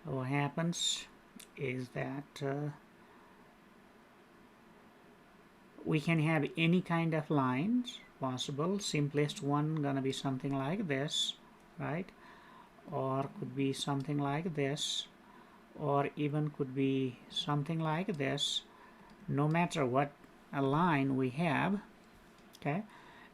what happens is that we can have any kind of lines possible. Simplest one gonna be something like this, right? Or could be something like this, or even could be something like this. No matter what a line we have, okay?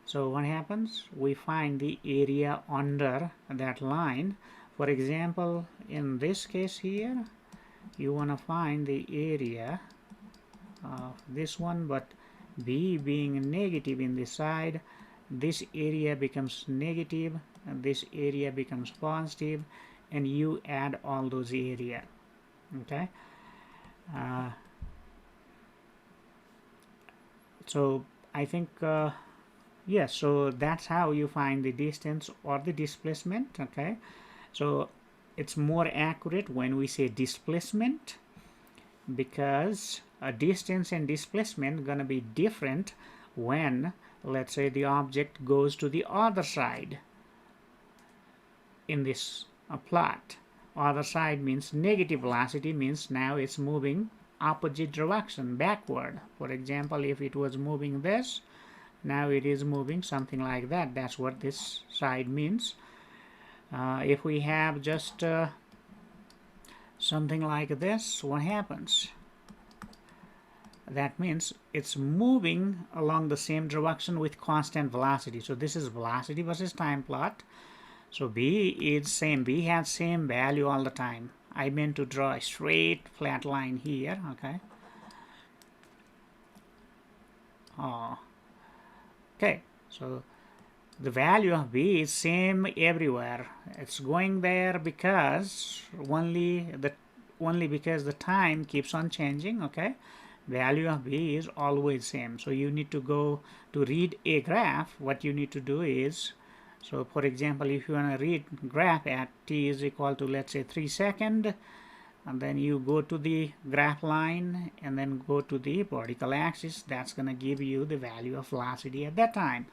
So what happens? We find the area under that line. For example, in this case here, you want to find the area of this one, but b being negative in this side, this area becomes negative and this area becomes positive, and you add all those area. Okay, so I think yes, so that's how you find the distance or the displacement. Okay, so it's more accurate when we say displacement, because a distance and displacement gonna be different when, let's say, the object goes to the other side in this plot. Other side means negative velocity, means now it's moving opposite direction, backward. For example, if it was moving this, now it is moving something like that. That's what this side means. If we have just something like this, what happens? That means it's moving along the same direction with constant velocity. So this is velocity versus time plot. So b is same, b has same value all the time. I meant to draw a straight flat line here. Okay. Okay, so the value of b is same everywhere. It's going there because only because the time keeps on changing. Okay, value of b is always same. So you need to go to read a graph. What you need to do is, so for example, if you want to read graph at t is equal to, let's say, 3 seconds, and then you go to the graph line and then go to the vertical axis, that's going to give you the value of velocity at that time.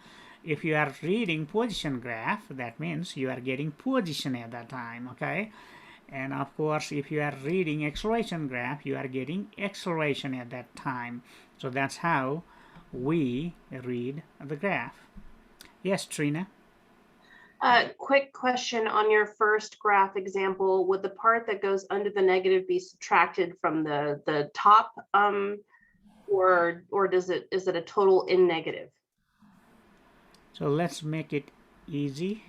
If you are reading position graph, that means you are getting position at that time. Okay, and of course if you are reading acceleration graph, you are getting acceleration at that time. So that's how we read the graph. Yes, Trina. Quick question on your first graph example. Would the part that goes under the negative be subtracted from the top, or is it a total in negative? So let's make it easy.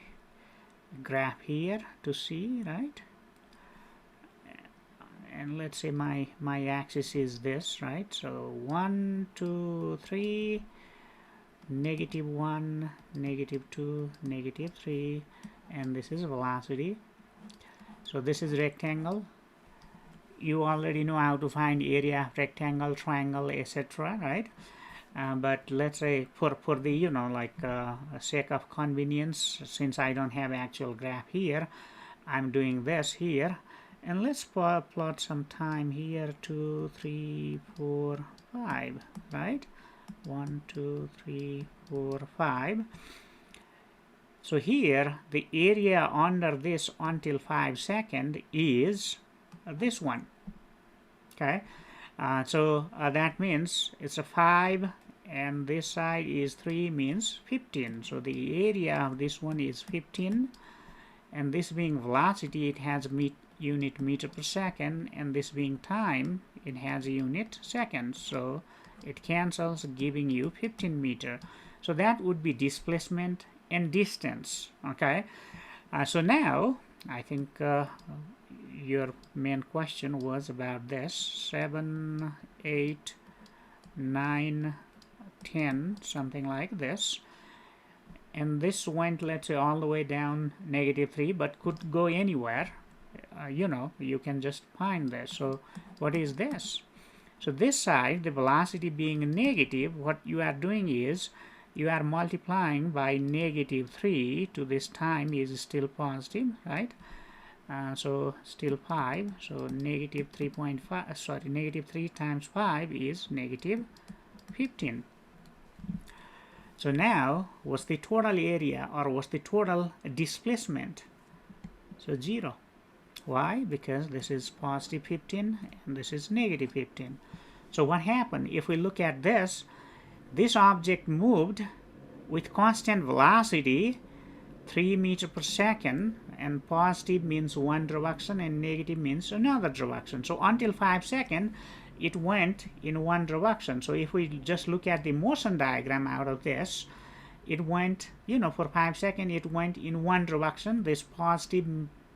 Graph here to see, right? And let's say my axis is this, right? So 1 2 3, -1, -2, -3, and this is velocity. So this is rectangle. You already know how to find area of rectangle, triangle, etc., right? But let's say for the like sake of convenience, since I don't have actual graph here, I'm doing this here, and let's plot some time here. 2 3 4 5, right? 1 2 3 4 5. So here the area under this until 5 seconds is this one. Okay, so that means it's a 5 and this side is 3, means 15. So the area of this one is 15, and this being velocity, it has unit meter per second, and this being time, it has a unit seconds. So it cancels, giving you 15 meter. So that would be displacement and distance. Okay, so now I think your main question was about this. 7 8 9 10, something like this, and this went, let's say, all the way down -3, but could go anywhere. You can just find this. So what is this? So this side, the velocity being negative, what you are doing is you are multiplying by -3 to this time is still positive, right? So still 5, so -3.5, sorry, -3 times 5 is -15. So now what's the total area, or what's the total displacement? So 0. Why? Because this is positive 15 and this is negative 15. So what happened? If we look at this object moved with constant velocity 3 meters per second, and positive means one direction and negative means another direction. So until 5 seconds it went in one direction. So if we just look at the motion diagram out of this, it went, for 5 seconds it went in one direction. This positive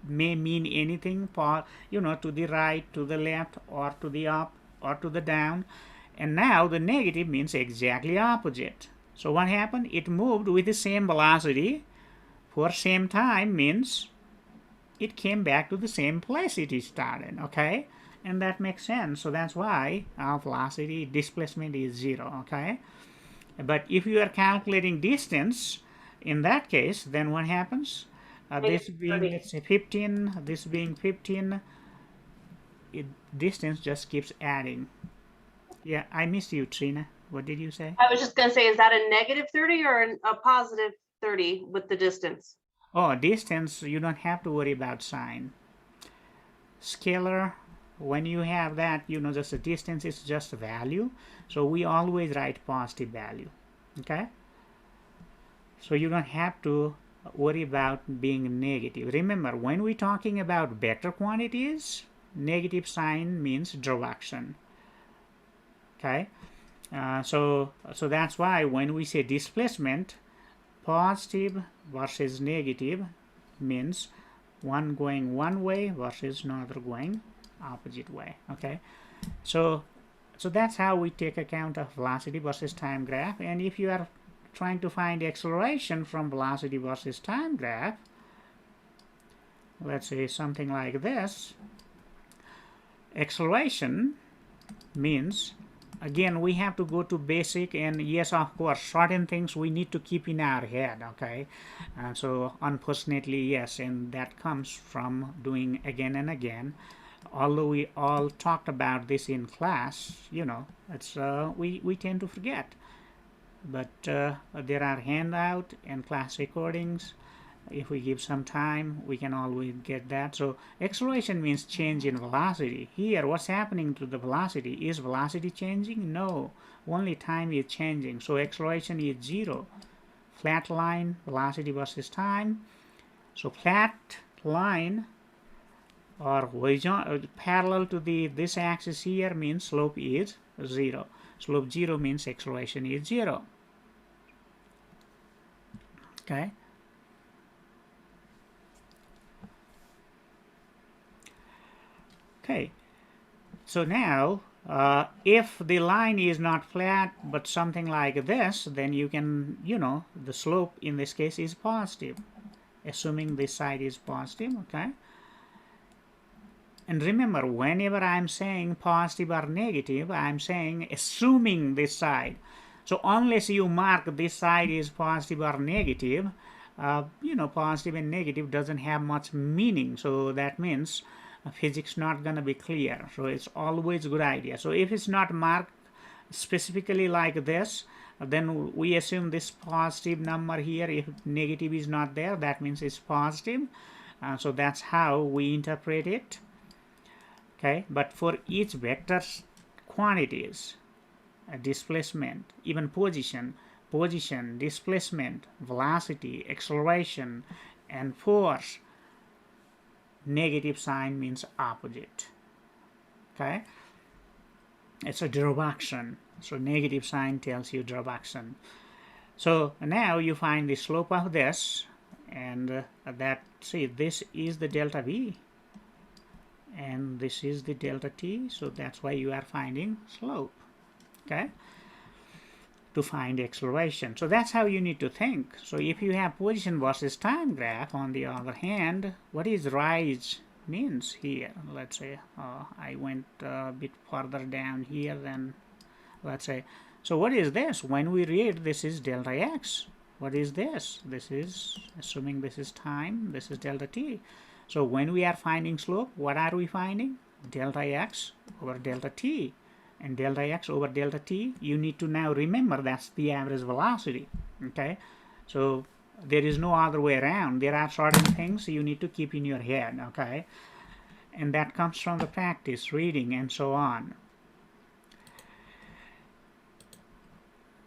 may mean anything for, to the right, to the left, or to the up, or to the down. And now the negative means exactly opposite. So what happened? It moved with the same velocity for same time, means it came back to the same place it started, okay? And that makes sense. So that's why our velocity displacement is 0, okay? But if you are calculating distance, in that case, then what happens? This being, let's say, 15, this being 15, distance just keeps adding. Yeah, I missed you, Trina. What did you say? I was just going to say, is that a negative 30 or a positive 30 with the distance? Oh, distance, you don't have to worry about sign. Scalar, when you have that, just the distance is just a value. So we always write positive value, okay? So you don't have to worry about being negative. Remember, when we're talking about vector quantities, negative sign means direction, okay? So that's why when we say displacement, positive versus negative means one going one way versus another going opposite way, okay? So that's how we take account of velocity versus time graph. And if you are trying to find acceleration from velocity versus time graph, let's say something like this, acceleration means, again, we have to go to basic, and yes, of course, certain things we need to keep in our head, okay? So unfortunately, yes, and that comes from doing again and again. Although we all talked about this in class, it's we tend to forget. But there are handout and class recordings. If we give some time, we can always get that. So acceleration means change in velocity. Here, what's happening to the velocity? Is velocity changing? No, only time is changing. So acceleration is 0. Flat line, velocity versus time. So flat line or horizontal, parallel to this axis here, means slope is 0. Slope 0 means acceleration is 0. Okay. Okay, so now if the line is not flat but something like this, then you can, the slope in this case is positive, assuming this side is positive, okay? And remember, whenever I'm saying positive or negative, I'm saying assuming this side. So unless you mark this side is positive or negative, positive and negative doesn't have much meaning. So that means physics not gonna be clear. So it's always a good idea. So if it's not marked specifically like this, then we assume this positive number here. If negative is not there, that means it's positive. So that's how we interpret it. Okay, but for each vector quantities, displacement, even position, displacement, velocity, acceleration, and force, negative sign means opposite. Okay, it's a direction. So negative sign tells you direction. So now you find the slope of this, and this is the delta V, and this is the delta T. So that's why you are finding slope, okay, to find acceleration. So that's how you need to think. So if you have position versus time graph, on the other hand, what is rise means here? Let's say I went a bit further down here than, let's say, so what is this? When we read, this is delta x. What is this? This is, assuming this is time, this is delta t. So when we are finding slope, what are we finding? Delta x over delta t. And delta x over delta t, you need to now remember that's the average velocity, okay? So there is no other way around. There are certain things you need to keep in your head, okay? and that comes from the practice, reading, and so on.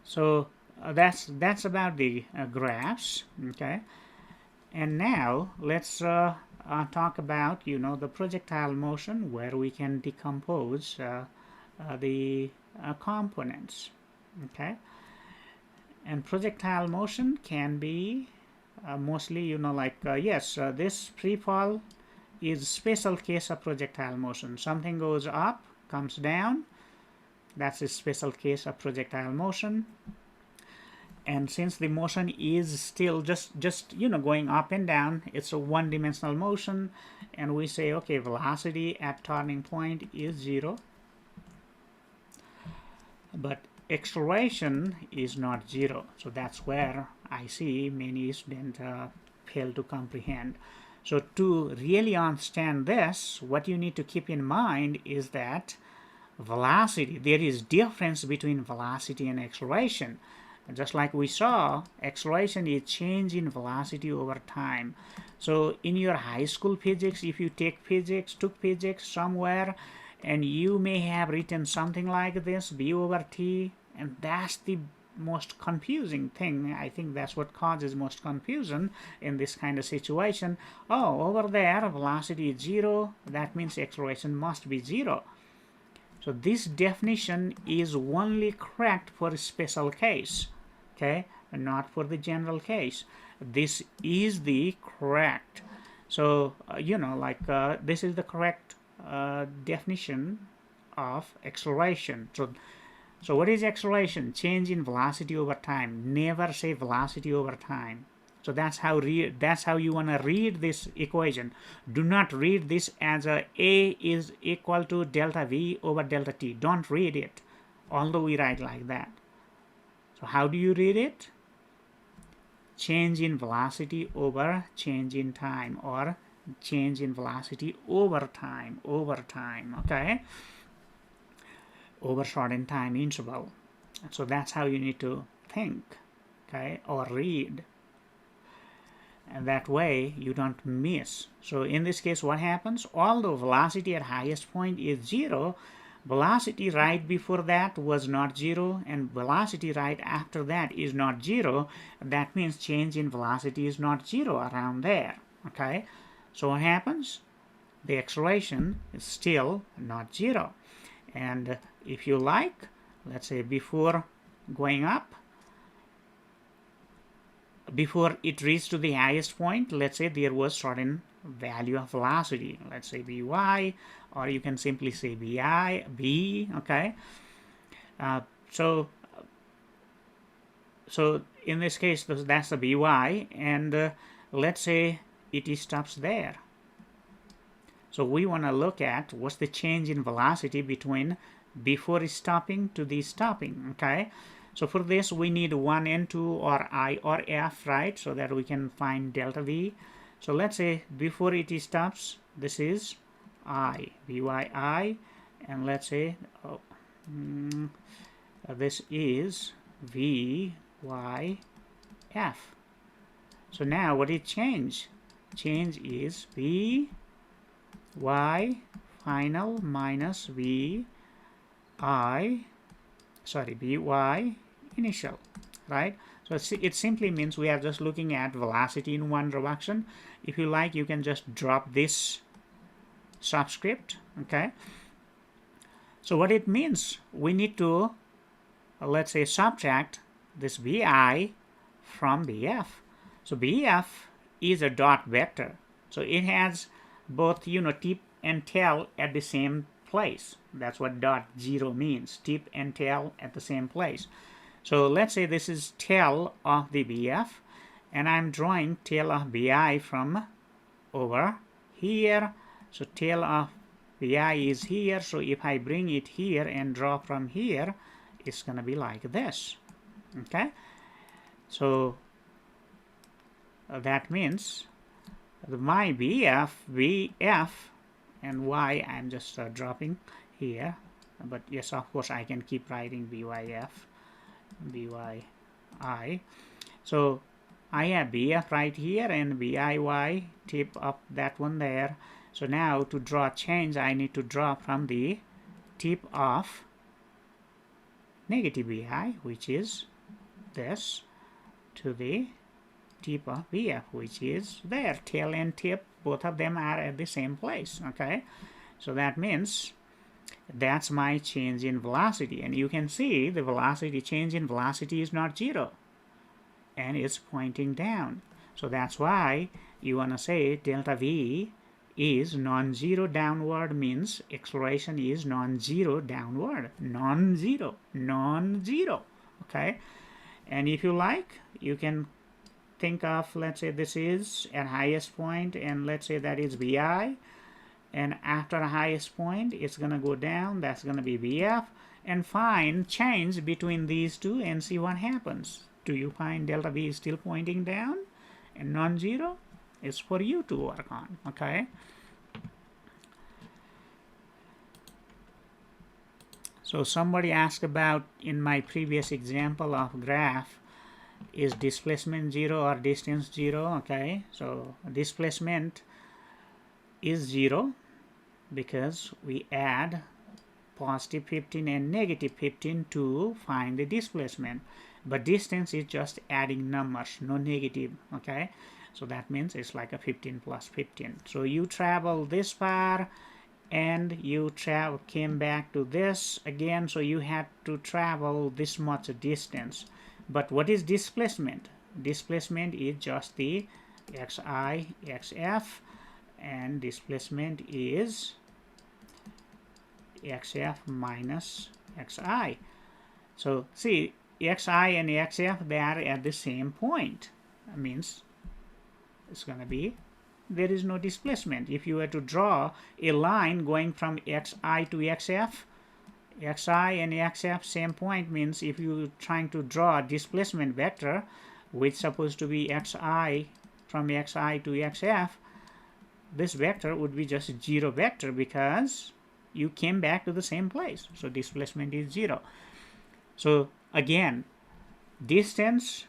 So that's about the graphs, okay? And now let's talk about, you know, the projectile motion, where we can decompose the components, okay? And projectile motion can be mostly, you know, like yes, this free fall is special case of projectile motion. Something goes up, comes down. That's a special case of projectile motion. And since the motion is still just you know, going up and down, it's a one-dimensional motion, and we say, okay, velocity at turning point is 0, but acceleration is not 0. So that's where I see many students fail to comprehend. So to really understand this, what you need to keep in mind is that velocity, there is difference between velocity and acceleration. Just like we saw, acceleration is change in velocity over time. So in your high school physics, if you took physics somewhere, and you may have written something like this, b over t, and that's the most confusing thing. I think that's what causes most confusion in this kind of situation. Oh, over there velocity is 0, that means acceleration must be 0. So this definition is only correct for a special case, okay, and not for the general case. This is the correct. So you know, like this is the correct definition of acceleration. So what is acceleration? Change in velocity over time. Never say velocity over time. So that's how you want to read this equation. Do not read this as a is equal to delta v over delta t. Don't read it, although we write like that. So how do you read it? Change in velocity over change in time, or change in velocity over time, okay? Over shortened time interval. So that's how you need to think, okay, or read. And that way you don't miss. So in this case, what happens? Although velocity at highest point is 0, velocity right before that was not 0, and velocity right after that is not 0. That means change in velocity is not 0 around there, okay? So what happens? The acceleration is still not 0. And if you like, let's say before going up, before it reached to the highest point, let's say there was certain value of velocity, let's say by, or you can simply say b, okay? So in this case, that's the by, and let's say it stops there. So we want to look at what's the change in velocity between before stopping to the stopping, okay? So for this, we need 1 and 2 or I or F, right? So that we can find delta V. So let's say before it stops, this is I, Vyi, and let's say this is Vyf. So now what it change? Change is Vy final minus Vy initial, right? So it simply means we are just looking at velocity in one direction. If you like, you can just drop this subscript, okay? So what it means, we need to let's say subtract this Bi from Bf. So Bf is a dot vector, so it has both, you know, tip and tail at the same place. That's what dot 0 means, tip and tail at the same place. So let's say this is tail of the Bf, and I'm drawing tail of Bi from over here. So tail of Bi is here, so if I bring it here and draw from here, it's going to be like this, okay? So that means my Vf, and y I'm just dropping here, but yes, of course I can keep writing Vyf, Vyi. So I have Bf right here and Biy tip up that one there, So now to draw change, I need to draw from the tip of negative vi, which is this, to the tip of vf, which is there. Tail and tip, both of them are at the same place. Okay, so that means that's my change in velocity, and you can see the velocity change in velocity is not 0 and it's pointing down. So that's why you want to say delta v is non-zero downward, means acceleration is non-zero downward, non-zero. Okay, and if you like, you can think of, let's say this is at highest point, and let's say that is vi, and after the highest point it's gonna go down, that's gonna be vf, and find change between these two and see what happens. Do you find delta v is still pointing down and non-zero? It's for you to work on. Okay, so somebody asked about, in my previous example of graph, is displacement 0 or distance 0? Okay, so displacement is 0 because we add positive 15 and negative 15 to find the displacement, but distance is just adding numbers, no negative. Okay, so that means it's like a 15 plus 15. So you travel this far and you came back to this again, so you had to travel this much distance. But what is displacement? Displacement is just the xi, xf, and displacement is xf minus xi. So see, xi and xf, they are at the same point. That means it's going to be, there is no displacement. If you were to draw a line going from xi to xf, xi and xf same point, means if you trying to draw a displacement vector which supposed to be xi from xi to xf, this vector would be just 0 vector because you came back to the same place. So displacement is 0. So again, distance,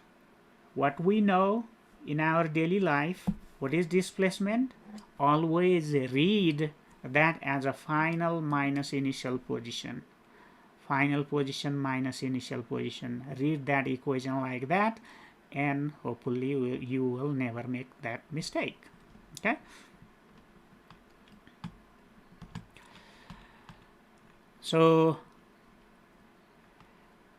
what we know in our daily life, what is displacement? Always read that as a final minus initial position. Final position minus initial position. Read that equation like that, and hopefully you will never make that mistake. Okay. So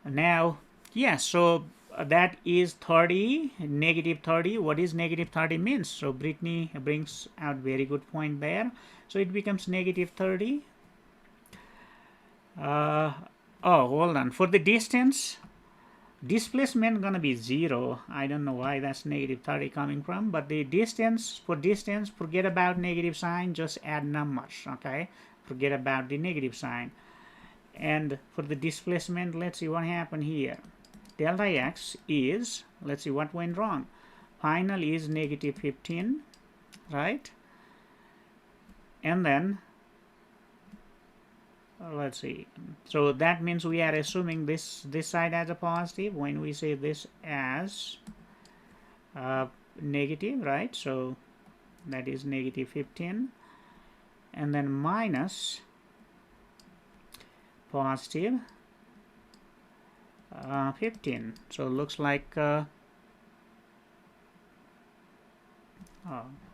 now, yes, so that is 30, negative 30. What is negative 30 means? So Brittany brings out very good point there. So it becomes negative 30. Oh, hold on. For the distance, displacement gonna be 0. I don't know why that's negative 30 coming from, but the distance, for distance, forget about negative sign, just add numbers. Okay, forget about the negative sign. And for the displacement, let's see what happened here. Delta x is, let's see what went wrong. Final is negative 15, right? And then let's see, so that means we are assuming this side as a positive when we say this as negative, right? So that is negative 15, and then minus positive 15. So it looks like oh,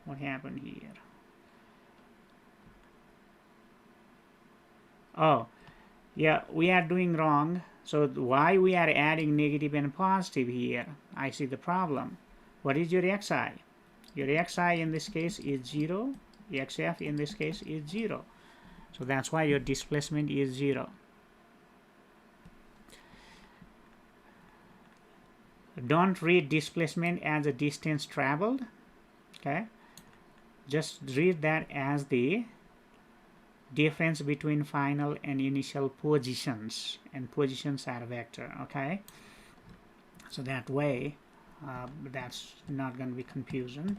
what happened here? Oh, yeah, we are doing wrong. So why we are adding negative and positive here? I see the problem. What is your xi? Your xi in this case is 0. Xf in this case is 0. So that's why your displacement is 0. Don't read displacement as a distance traveled. Okay, just read that as the difference between final and initial positions, and positions are a vector. Okay, so that way that's not going to be confusion.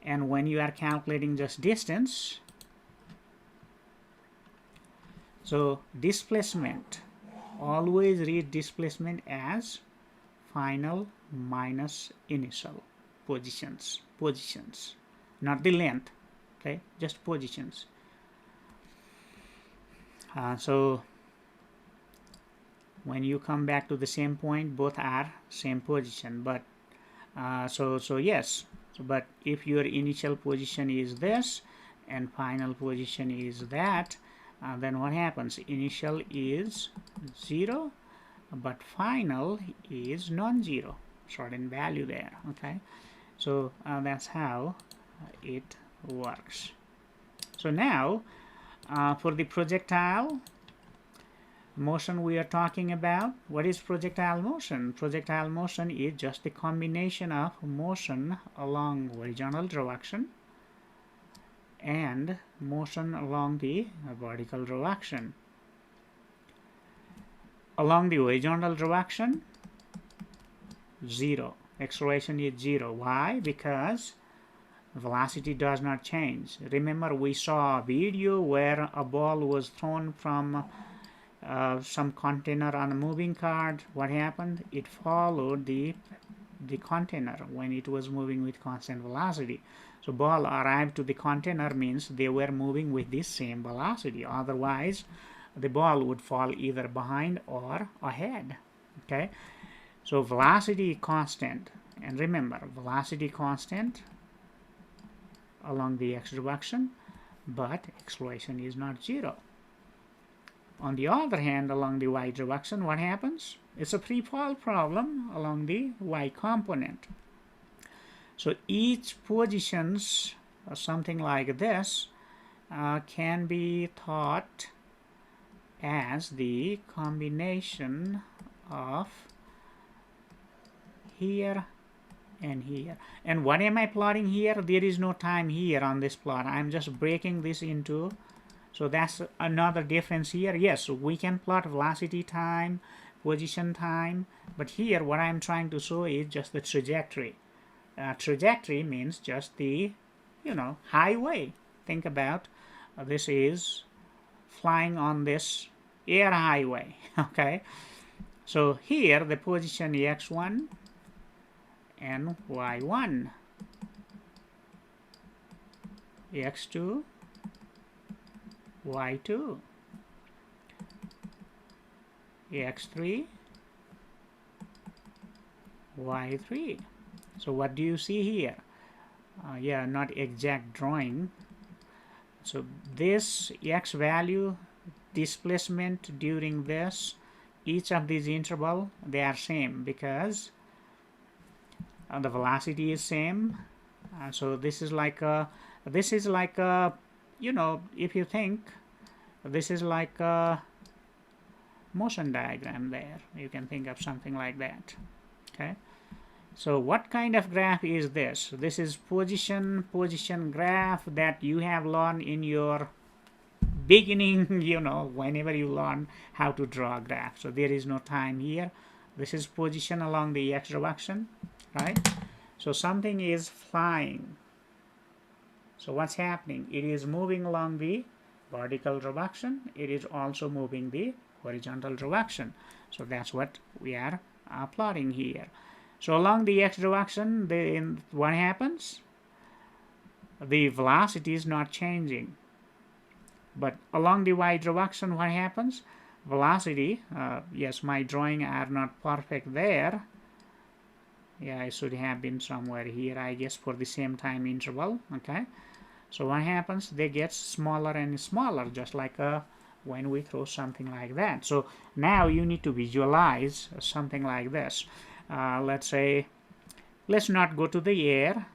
And when you are calculating just distance, so displacement, always read displacement as final minus initial positions, not the length. okay, just positions. So when you come back to the same point, both are same position, but so yes, but if your initial position is this and final position is that, then what happens? Initial is 0, but final is non-zero, certain value there. Okay, so that's how it works. So now for the projectile motion we are talking about, what is projectile motion? Projectile motion is just the combination of motion along horizontal direction and motion along the vertical direction. Along the horizontal direction, 0. Acceleration is 0. Why? Because velocity does not change. Remember, we saw a video where a ball was thrown from some container on a moving cart. What happened? It followed the container when it was moving with constant velocity. So ball arrived to the container means they were moving with the same velocity. Otherwise, the ball would fall either behind or ahead. Okay, so velocity constant, and remember, velocity constant along the x direction, but acceleration is not 0. On the other hand, along the y direction, what happens? It's a free fall problem along the y component. So each positions, something like this, can be thought as the combination of here and here. And what am I plotting here? There is no time here on this plot. I'm just breaking this into, so that's another difference here. Yes, we can plot velocity time, position time, but here what I'm trying to show is just the trajectory. Trajectory means just the, highway. Think about this is flying on this air highway. Okay, so here the position x1 and y1, x2, y2, x3, y3. So what do you see here? Yeah, not exact drawing. So this x value, displacement during this, each of these interval, they are same because the velocity is same. So this is like a, if you think, this is like a motion diagram there. You can think of something like that. Okay. So what kind of graph is this? This is position graph that you have learned in your beginning, whenever you learn how to draw a graph. So there is no time here. This is position along the x direction, right? So something is flying. So what's happening? It is moving along the vertical direction. It is also moving the horizontal direction. So that's what we are plotting here. So along the x direction, what happens? The velocity is not changing. But along the y direction, what happens? Velocity, yes, my drawing are not perfect there. Yeah, I should have been somewhere here, I guess, for the same time interval. Okay, so what happens? They get smaller and smaller, just like when we throw something like that. So now you need to visualize something like this. Let's say, let's not go to the air.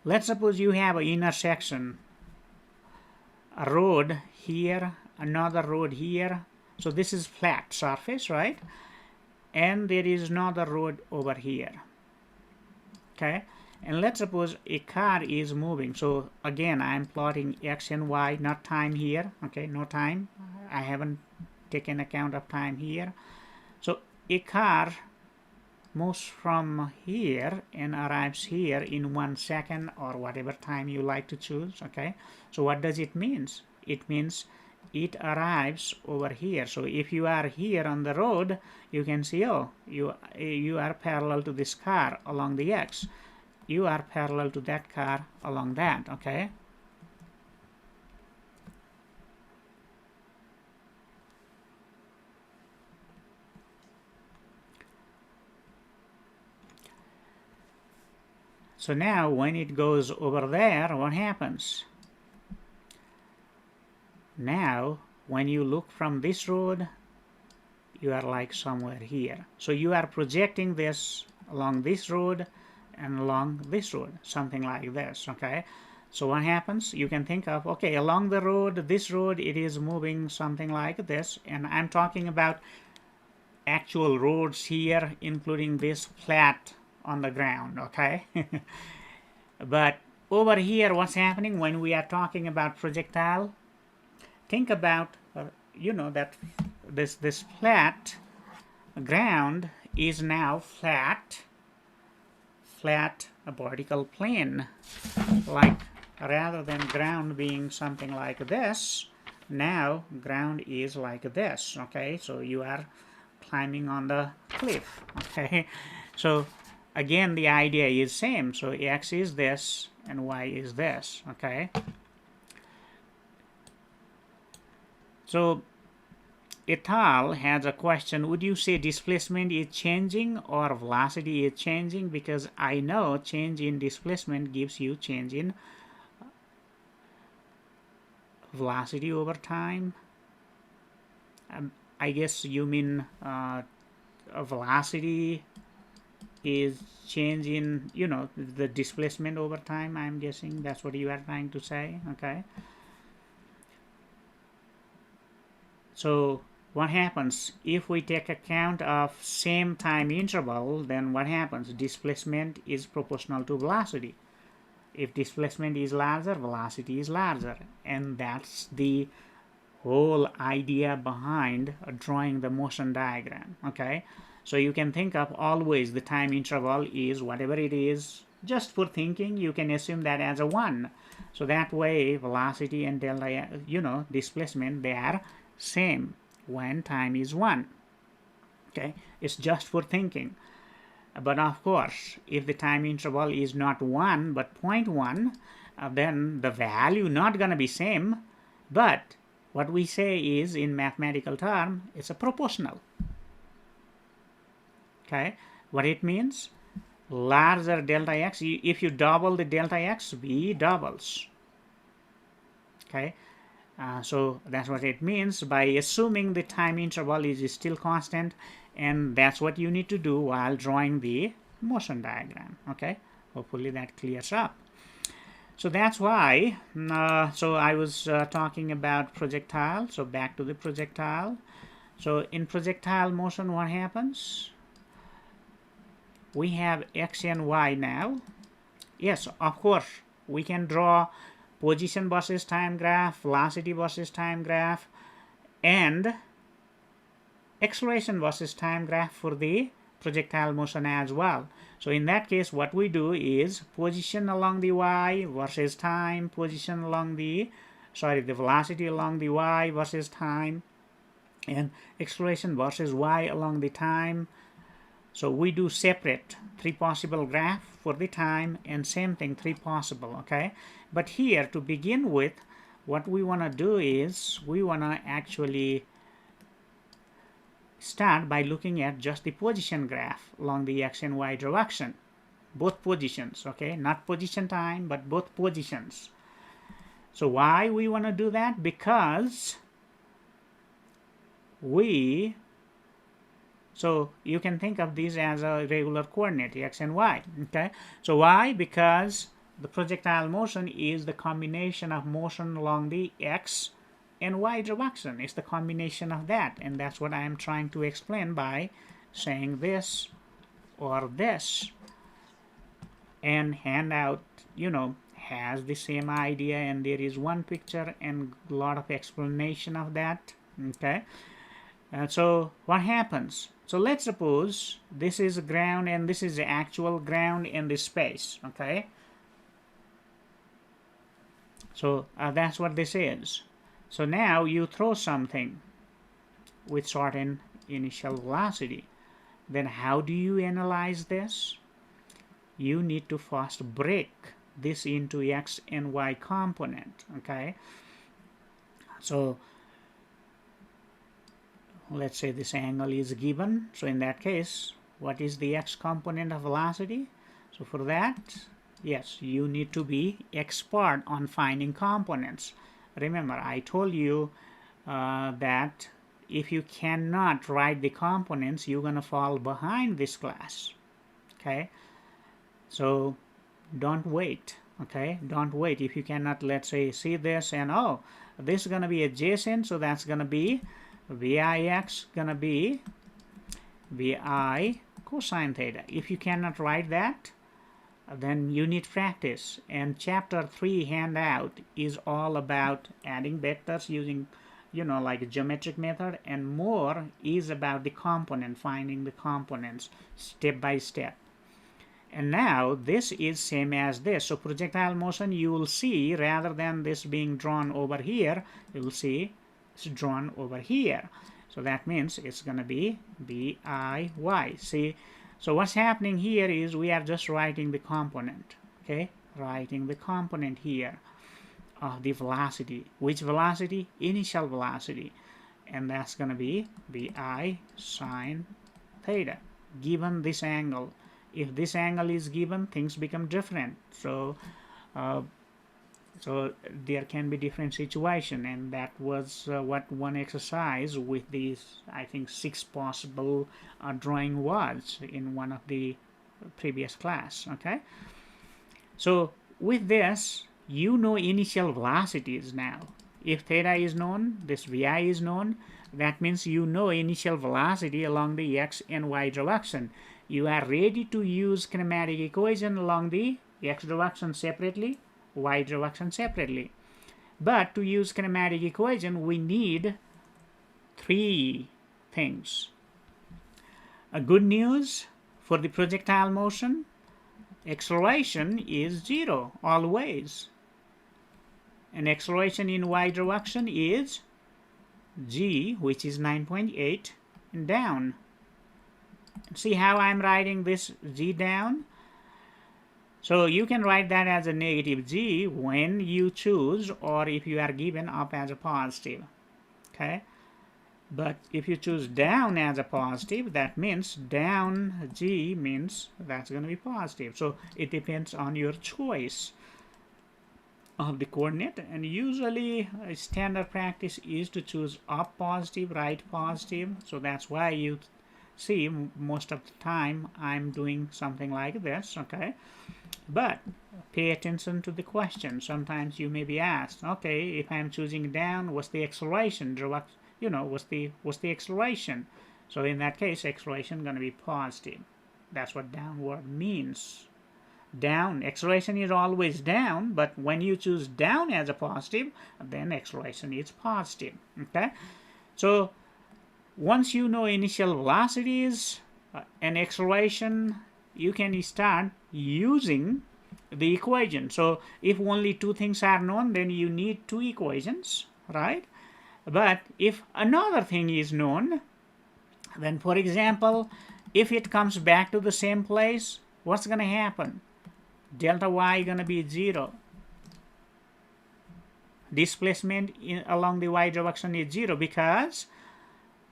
Let's suppose you have an intersection, a road here, another road here. So this is flat surface, right? And there is another road over here. Okay, and let's suppose a car is moving. So again, I'm plotting x and y, not time here. Okay, no time. I haven't taken account of time here. So a car moves from here and arrives here in 1 second or whatever time you like to choose. Okay, so what does it mean? It means it arrives over here. So if you are here on the road, you can see, oh, you are parallel to this car along the x. you are parallel to that car along that, okay? So now when it goes over there, what happens? Now when you look from this road, you are like somewhere here. So you are projecting this along this road and along this road, something like this, okay? So what happens? You can think of, okay, along the road, this road, it is moving something like this, and I'm talking about actual roads here, including this flat on the ground, okay? But over here, what's happening when we are talking about projectile? Think about, you know, that this flat ground is now flat a vertical plane, like rather than ground being something like this, now ground is like this, okay? So you are climbing on the cliff, okay? So again, the idea is same. So x is this and y is this, okay? So Ethal has a question, would you say displacement is changing or velocity is changing? Because I know change in displacement gives you change in velocity over time. I guess you mean a velocity is change in, you know, the displacement over time. I'm guessing that's what you are trying to say, okay? So what happens if we take account of same time interval? Then what happens? Displacement is proportional to velocity. If displacement is larger, velocity is larger, and that's the whole idea behind drawing the motion diagram, okay? So you can think of always the time interval is whatever it is. Just for thinking, you can assume that as a 1. So that way velocity and delta, you know, displacement, they are same when time is 1, okay? It's just for thinking. But of course, if the time interval is not 1 but 0.1, then the value not gonna be same, but what we say is in mathematical term, it's a proportional, okay? What it means? Larger delta x, if you double the delta x, v doubles, okay? So that's what it means by assuming the time interval is still constant, and that's what you need to do while drawing the motion diagram, okay? Hopefully that clears up. So that's why, so I was talking about projectile, so back to the projectile. So in projectile motion, what happens? We have x and y now. Yes, of course, we can draw position versus time graph, velocity versus time graph, and acceleration versus time graph for the projectile motion as well. So in that case, what we do is position along the y versus time, position along the, the velocity along the y versus time, and acceleration versus y along the time. So we do separate 3 possible graph for the time, and same thing 3 possible, okay? But here to begin with, what we want to do is we want to actually start by looking at just the position graph along the x and y direction, both positions, okay? Not position time, but both positions. So why we want to do that? Because so you can think of these as a regular coordinate, x and y, okay? So why? Because the projectile motion is the combination of motion along the x and y direction. It's the combination of that, and that's what I am trying to explain by saying this or this. And handout, you know, has the same idea, and there is one picture and a lot of explanation of that, okay? So what happens? So let's suppose this is ground and this is the actual ground in this space, okay? So that's what this is. So now you throw something with certain initial velocity. Then how do you analyze this? you need to first break this into x and y component. Okay, so let's say this angle is given. So in that case, what is the x component of velocity? So for that, yes, you need to be expert on finding components. Remember, I told you that if you cannot write the components, you're gonna fall behind this class. Okay, so don't wait. Okay, don't wait. If you cannot, let's say, see this and oh, this is gonna be adjacent, so that's gonna be Vix gonna be Vi cosine theta. If you cannot write that, then you need practice. And chapter 3 handout is all about adding vectors using, you know, like a geometric method, and more is about the component, finding the components step by step. And now this is same as this. So projectile motion, you will see, rather than this being drawn over here, you will see it's drawn over here. So that means it's going to be Biy. See, so what's happening here is we are just writing the component. Okay, writing the component here of the velocity. Which velocity? Initial velocity. And that's going to be Bi sine theta, given this angle. If this angle is given, things become different. So so there can be different situation, and that was what one exercise with these, I think, 6 possible drawing was in one of the previous class. Okay, so with this, you know initial velocities now. If theta is known, this Vi is known, that means you know initial velocity along the x and y direction. You are ready to use kinematic equation along the x direction separately, y direction separately. But to use kinematic equation, we need 3 things. A good news for the projectile motion, acceleration is 0 always. And acceleration in y direction is g, which is 9.8, and down. See how I'm writing this g down? So you can write that as a negative g when you choose, or if you are given up as a positive. Okay, but if you choose down as a positive, that means down g means that's going to be positive. So it depends on your choice of the coordinate, and usually a standard practice is to choose up positive, right positive. So that's why you see most of the time I'm doing something like this. Okay, but pay attention to the question. Sometimes you may be asked, okay, if I'm choosing down, what's the acceleration? You know, what's the acceleration? So in that case, acceleration going to be positive. That's what downward means. Down, acceleration is always down, but when you choose down as a positive, then acceleration is positive. Okay, so once you know initial velocities and acceleration, you can start using the equation. So if only 2 things are known, then you need 2 equations, right? But if another thing is known, then for example, if it comes back to the same place, what's going to happen? Delta y going to be 0. Displacement along the y direction is 0, because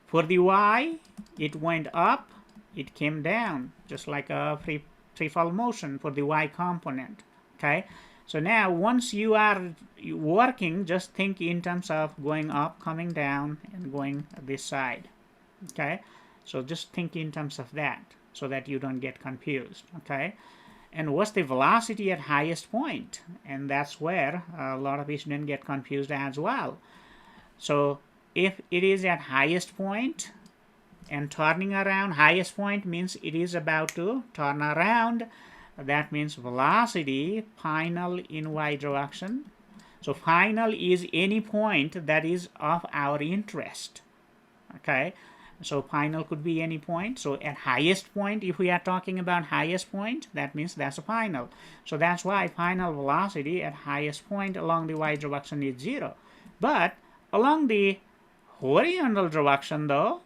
for the y, it went up, it came down, just like a free fall motion for the y component. Okay, so now once you are working, just think in terms of going up, coming down, and going this side. Okay, so just think in terms of that, so that you don't get confused. Okay, and what's the velocity at highest point? And that's where a lot of students get confused as well. So if it is at highest point and turning around, highest point means it is about to turn around. That means velocity final in y direction. So final is any point that is of our interest. Okay, so final could be any point. So at highest point, if we are talking about highest point, that means that's a final. So that's why final velocity at highest point along the y direction is 0. But along the horizontal direction though,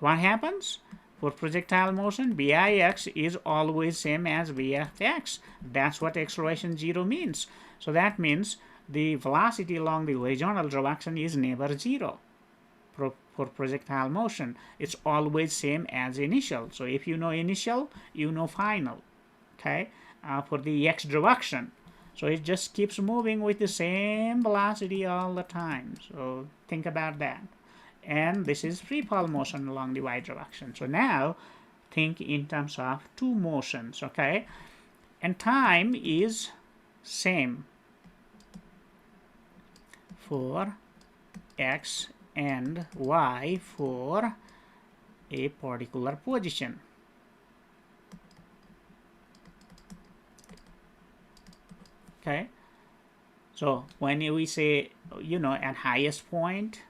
what happens? For projectile motion, Bix is always same as V of x. That's what acceleration 0 means. So that means the velocity along the horizontal direction is never 0. For projectile motion, it's always same as initial. So if you know initial, you know final. Okay, for the x direction, so it just keeps moving with the same velocity all the time. So think about that. And this is free fall motion along the y direction. So now think in terms of two motions. Okay, and time is same for x and y for a particular position. Okay, so when we say, at highest point,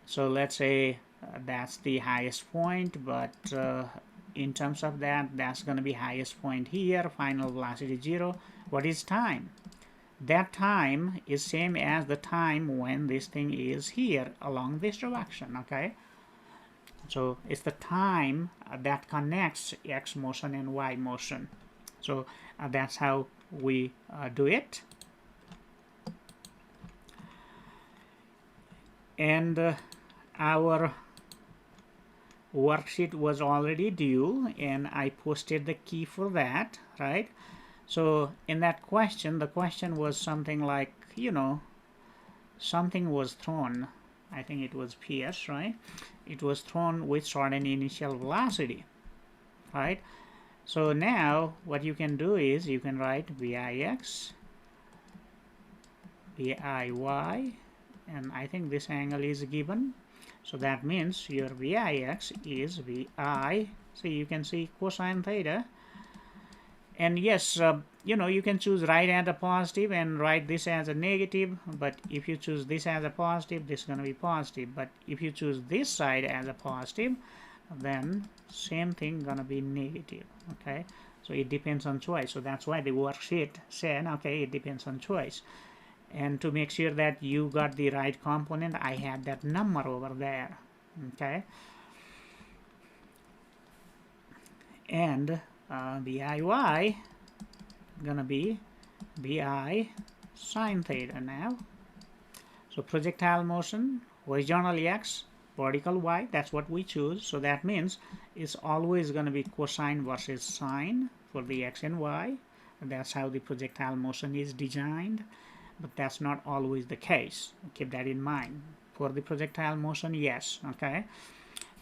so let's say that's the highest point, but in terms of that, that's going to be highest point here, final velocity 0. What is time? That time is same as the time when this thing is here along this direction. Okay, so it's the time that connects x motion and y motion. So that's how we do it. And our worksheet was already due, and I posted the key for that, right? So in that question, the question was something like, something was thrown. I think it was PS, right? It was thrown with certain initial velocity, right? So now what you can do is you can write Vix, Viy, and I think this angle is given. So that means your Vix is Vi. So you can see cosine theta. And yes, you can choose right as a positive and write this as a negative. But if you choose this as a positive, this is going to be positive. But if you choose this side as a positive, then same thing gonna be negative. Okay, so it depends on choice. So that's why the worksheet said, okay, it depends on choice. And to make sure that you got the right component, I had that number over there. Okay, and the Iy gonna be Bi sine theta now. So projectile motion, horizontal x, vertical y, that's what we choose. So that means it's always going to be cosine versus sine for the x and y. That's how the projectile motion is designed, but that's not always the case. Keep that in mind. For the projectile motion, yes, okay,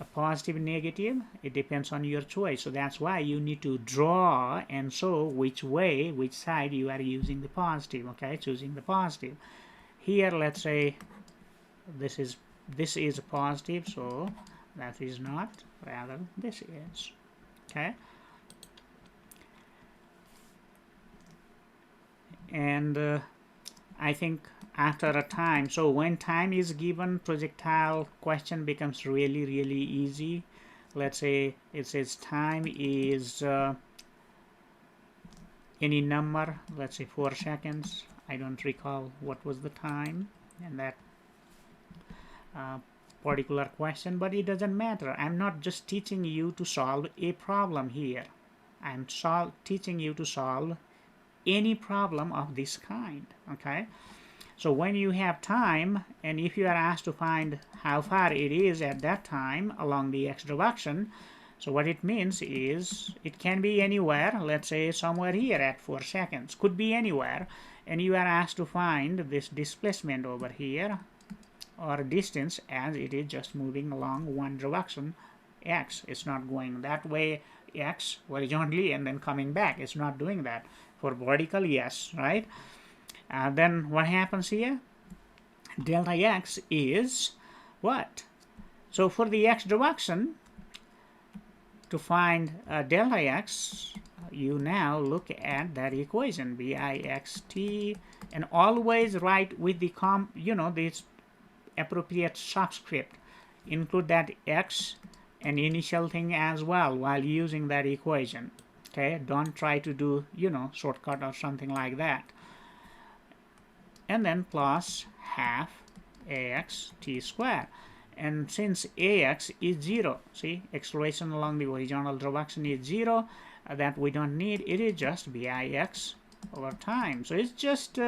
a positive, negative, it depends on your choice. So that's why you need to draw and show which way, which side you are using the positive. Okay, choosing the positive. Here, let's say this is a positive, so that is not, rather this is. Okay, and I think after a time, so when time is given, projectile question becomes really easy. Let's say it says time is any number, let's say 4 seconds. I don't recall what was the time in that particular question, but it doesn't matter. I'm not just teaching you to solve a problem here. I'm teaching you to solve any problem of this kind. Okay, so when you have time, and if you are asked to find how far it is at that time along the x direction, so what it means is it can be anywhere. Let's say somewhere here at 4 seconds, could be anywhere, and you are asked to find this displacement over here, or distance, as it is just moving along one direction, x. It's not going that way, x, horizontally, and then coming back. It's not doing that. For vertical, yes, right? Then what happens here? Delta x is what? So for the x direction, to find delta x, you now look at that equation, Bixt, and always write with the this appropriate subscript. Include that x and initial thing as well while using that equation. Okay, don't try to do shortcut or something like that. And then plus half ax t squared, and since ax is 0, see, acceleration along the horizontal direction is 0, that we don't need. It is just bix over time. So it's just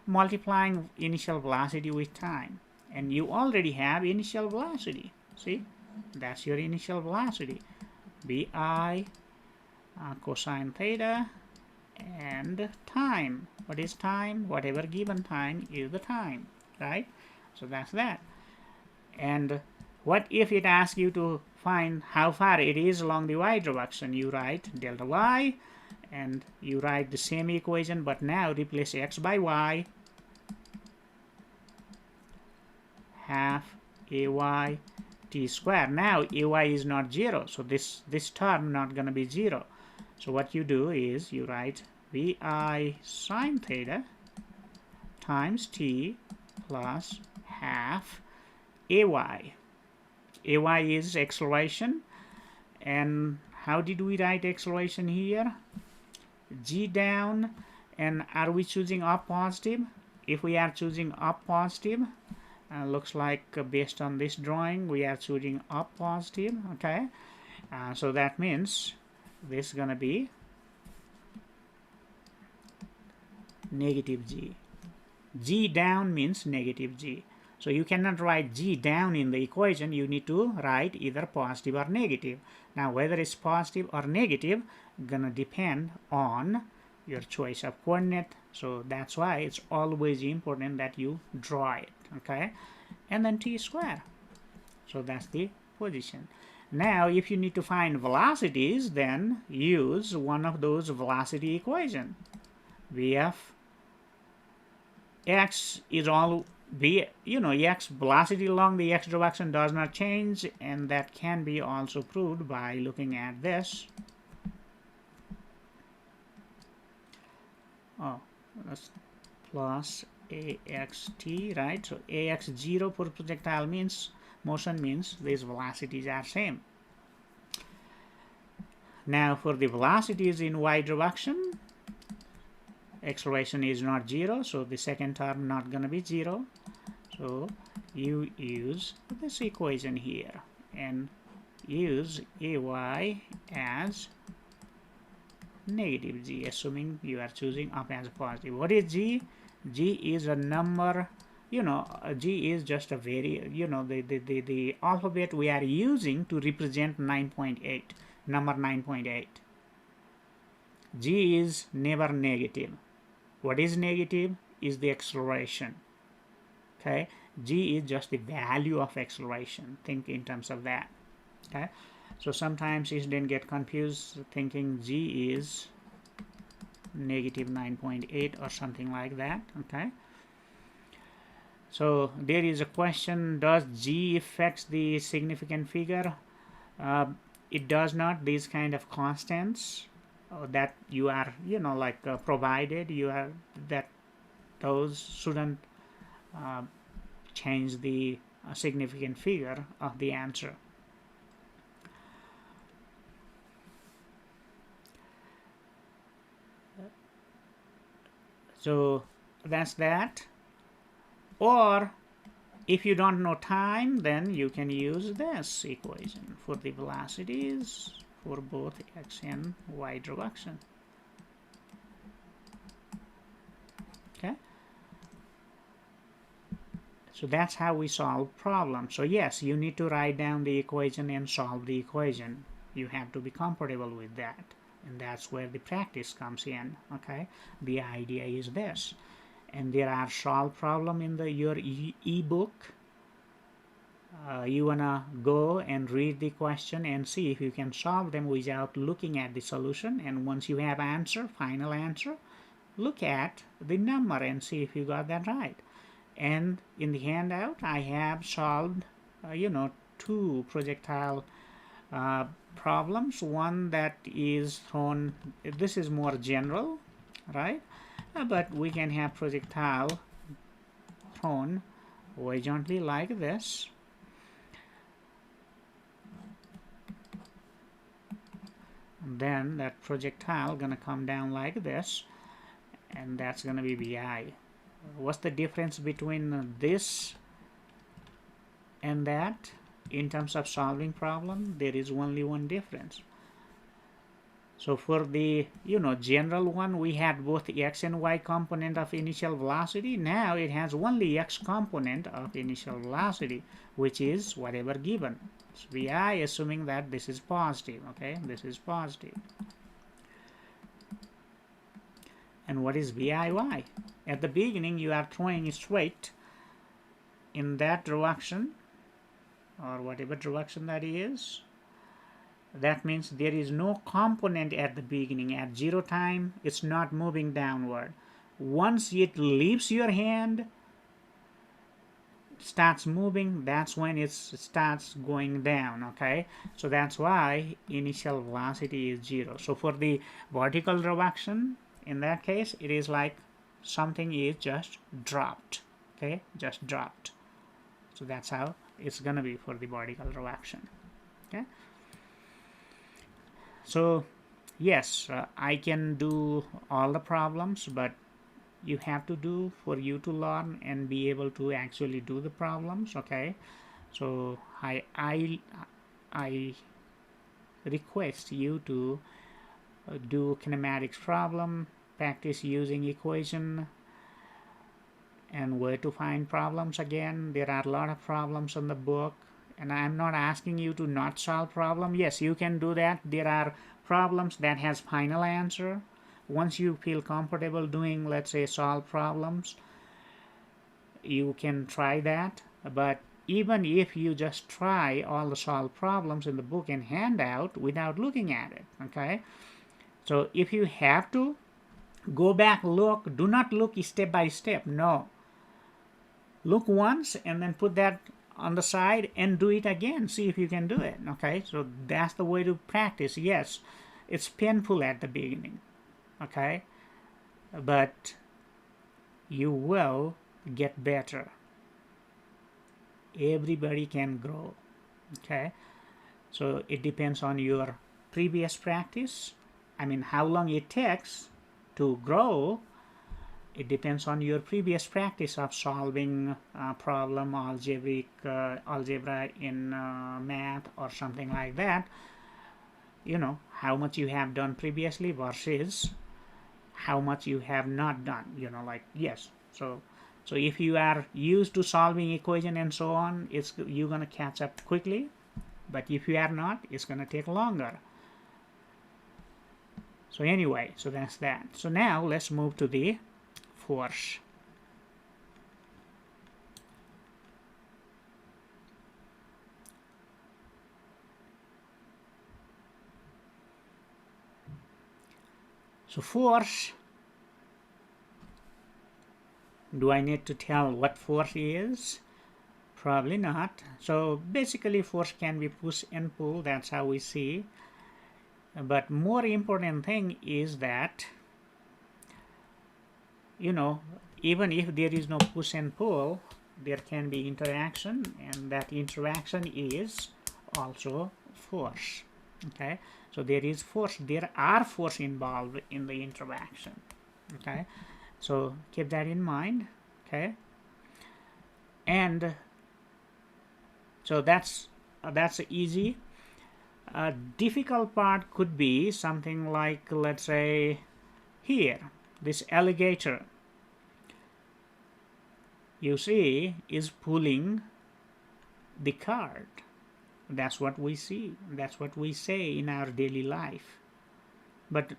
multiplying initial velocity with time, and you already have initial velocity. See, that's your initial velocity, bi cosine theta, and time. What is time? Whatever given time is the time, right? So that's that. And what if it asks you to find how far it is along the y direction? You write delta y, and you write the same equation, but now replace x by y, half ay t squared. Now ay is not 0, so this term not going to be 0. So what you do is you write vi sine theta times t plus half ay. Ay is acceleration, and how did we write acceleration here? G down, and are we choosing up positive? If we are choosing up positive, looks like based on this drawing we are choosing up positive, okay? So that means this is gonna be negative g. G down means negative g. So you cannot write g down in the equation. You need to write either positive or negative. Now whether it's positive or negative gonna depend on your choice of coordinate. So that's why it's always important that you draw it, okay? And then t squared. So that's the position. Now if you need to find velocities, then use one of those velocity equation. Vf x is all x velocity along the x direction does not change, and that can be also proved by looking at this. Oh, that's plus axt, right? So ax 0 for projectile means motion means these velocities are same. Now for the velocities in y direction, acceleration is not 0, so the second term not going to be 0. So you use this equation here and use ay as negative g, assuming you are choosing up as positive. What is g? G is a number, g is just a the alphabet we are using to represent 9.8, number 9.8. G is never negative. What is negative is the acceleration, okay? G is just the value of acceleration. Think in terms of that, okay? So sometimes you didn't get confused thinking G is negative 9.8 or something like that, okay? So there is a question, does G affects the significant figure? It does not. These kind of constants that you are provided, you are that those shouldn't change the significant figure of the answer. So that's that. Or if you don't know time, then you can use this equation for the velocities for both x and y direction. Okay, so that's how we solve problems. So yes, you need to write down the equation and solve the equation. You have to be comfortable with that, and that's where the practice comes in. Okay, the idea is this, and there are solved problem in your ebook. You wanna go and read the question and see if you can solve them without looking at the solution, and once you have answer, final answer, look at the number and see if you got that right. And in the handout I have solved 2 projectile problems. One that is thrown, this is more general, right? But we can have projectile thrown horizontally like this, and then that projectile gonna come down like this, and that's gonna be bi. What's the difference between this and that in terms of solving problem there is only one difference. So for the general one, we had both x and y component of initial velocity. Now it has only x component of initial velocity, which is whatever given. So vi, assuming that this is positive. Okay, this is positive. And what is viy? At the beginning you are throwing straight in that direction, or whatever direction that is. That means there is no component at the beginning. At 0 time, it's not moving downward. Once it leaves your hand, starts moving, that's when it starts going down. Okay, so that's why initial velocity is 0. So for the vertical direction, in that case, it is like something is just dropped. Okay, just dropped. So that's how it's gonna be for the vertical direction. Okay. So yes, I can do all the problems, but you have to do for you to learn and be able to actually do the problems. Okay, so I request you to do kinematics problem, practice using equation, and where to find problems. Again, there are a lot of problems in the book, and I'm not asking you to not solve problem. Yes, you can do that. There are problems that has final answer. Once you feel comfortable doing, let's say, solve problems, you can try that. But even if you just try all the solved problems in the book and handout without looking at it, okay? So if you have to go back, look, do not look step by step. No. Look once and then put that on the side and do it again. See if you can do it. Okay, so that's the way to practice. Yes, it's painful at the beginning. Okay, but you will get better. Everybody can grow. Okay, so it depends on your previous practice. I mean, how long it takes to grow. It depends on your previous practice of solving problem algebra in math or something like that. How much you have done previously versus how much you have not done. Like, yes. So if you are used to solving equation and so on, you're gonna catch up quickly. But if you are not, it's gonna take longer. So anyway, so that's that. So now let's move to the force. So force, do I need to tell what force is? Probably not. So basically force can be push and pull, that's how we see. But more important thing is that, even if there is no push and pull, there can be interaction, and that interaction is also force. Okay, so there is force, there are force involved in the interaction. Okay, so keep that in mind. Okay, and so that's easy. A difficult part could be something like, let's say here, this alligator, you see, is pulling the cart. That's what we see. That's what we say in our daily life. But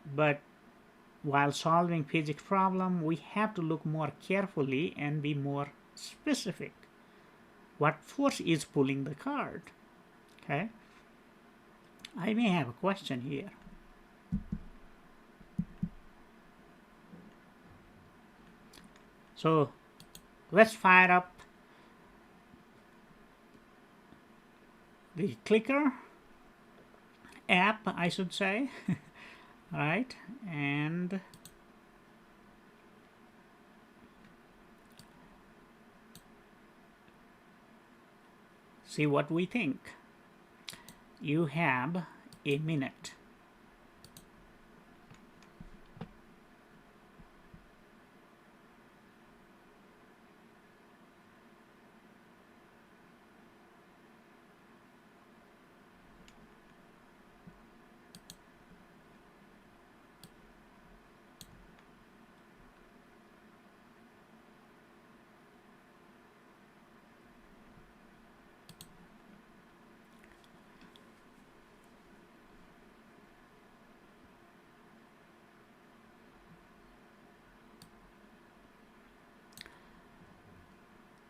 while solving physics problem, we have to look more carefully and be more specific. What force is pulling the cart? Okay. I may have a question here. So let's fire up the clicker app, I should say. Right, and see what we think. You have a minute.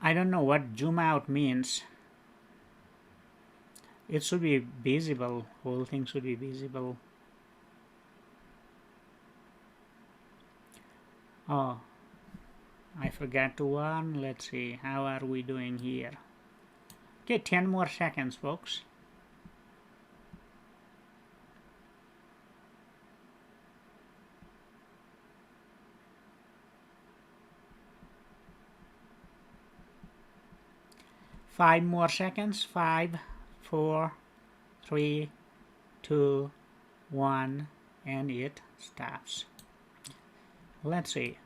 I don't know what zoom out means. It should be visible. Whole thing should be visible. Oh, I forgot to warn. Let's see, how are we doing here? Okay, 10 more seconds, folks. Five more seconds. 5, 4, 3, 2, 1, and it stops. Let's see.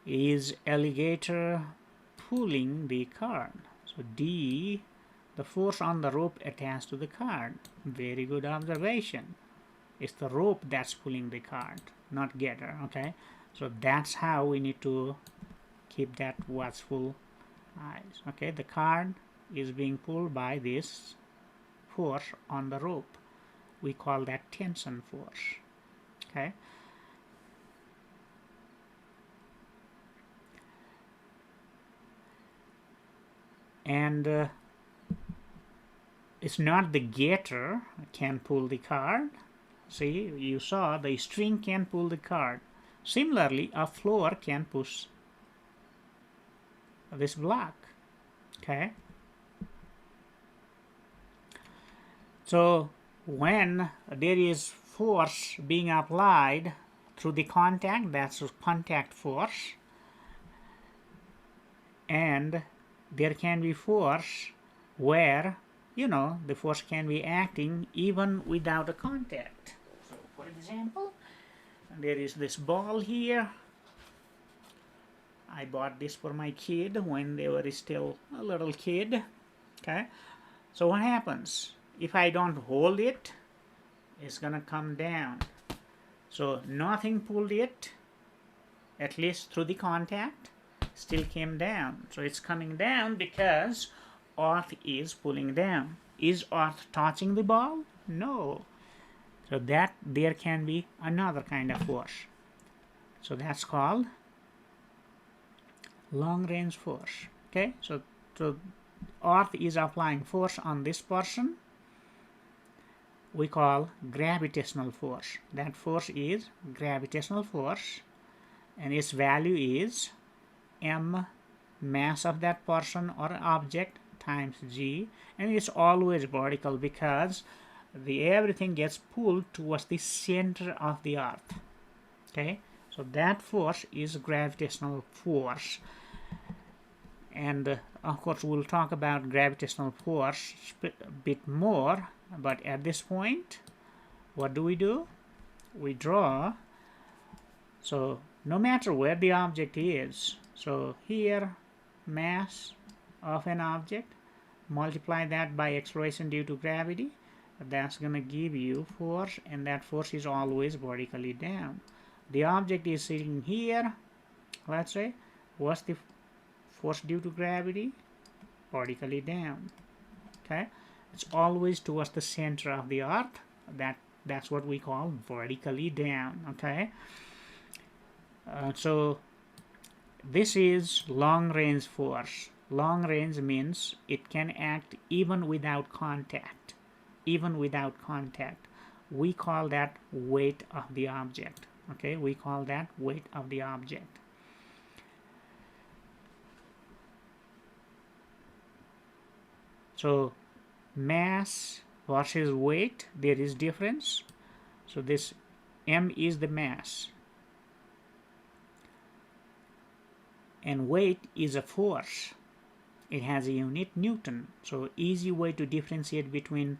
Is alligator pulling the card? So D, the force on the rope attached to the card. Very good observation. It's the rope that's pulling the card, not getter. Okay, so that's how we need to keep that watchful eyes. Okay, the card is being pulled by this force on the rope. We call that tension force. Okay. And it's not the getter can pull the card. See, you saw the string can pull the card. Similarly, a floor can push this block. Okay. So when there is force being applied through the contact, that's contact force, and there can be force where, you know, the force can be acting even without a contact. So for example, there is this ball here. I bought this for my kid when they were still a little kid. Okay, so what happens if I don't hold it? It's gonna come down. So nothing pulled it, at least through the contact, still came down. So it's coming down because earth is pulling down. Is earth touching the ball? No. So that there can be another kind of force. So that's called long range force. Okay, so earth is applying force on this person. We call gravitational force. That force is gravitational force, and its value is m, mass of that person or object, times g, and it's always vertical because everything gets pulled towards the center of the earth. Okay, so that force is gravitational force. And of course we'll talk about gravitational force a bit more, but at this point what do? We draw. So no matter where the object is, so here mass of an object, multiply that by acceleration due to gravity, that's going to give you force, and that force is always vertically down. The object is sitting here, let's say. What's the force due to gravity? Vertically down. Okay, it's always towards the center of the earth. That's what we call vertically down. Okay, so this is long range force. Long range means it can act even without contact. Even without contact. We call that weight of the object. Okay, we call that weight of the object. So mass versus weight, there is difference. So this m is the mass, and weight is a force. It has a unit Newton. So easy way to differentiate between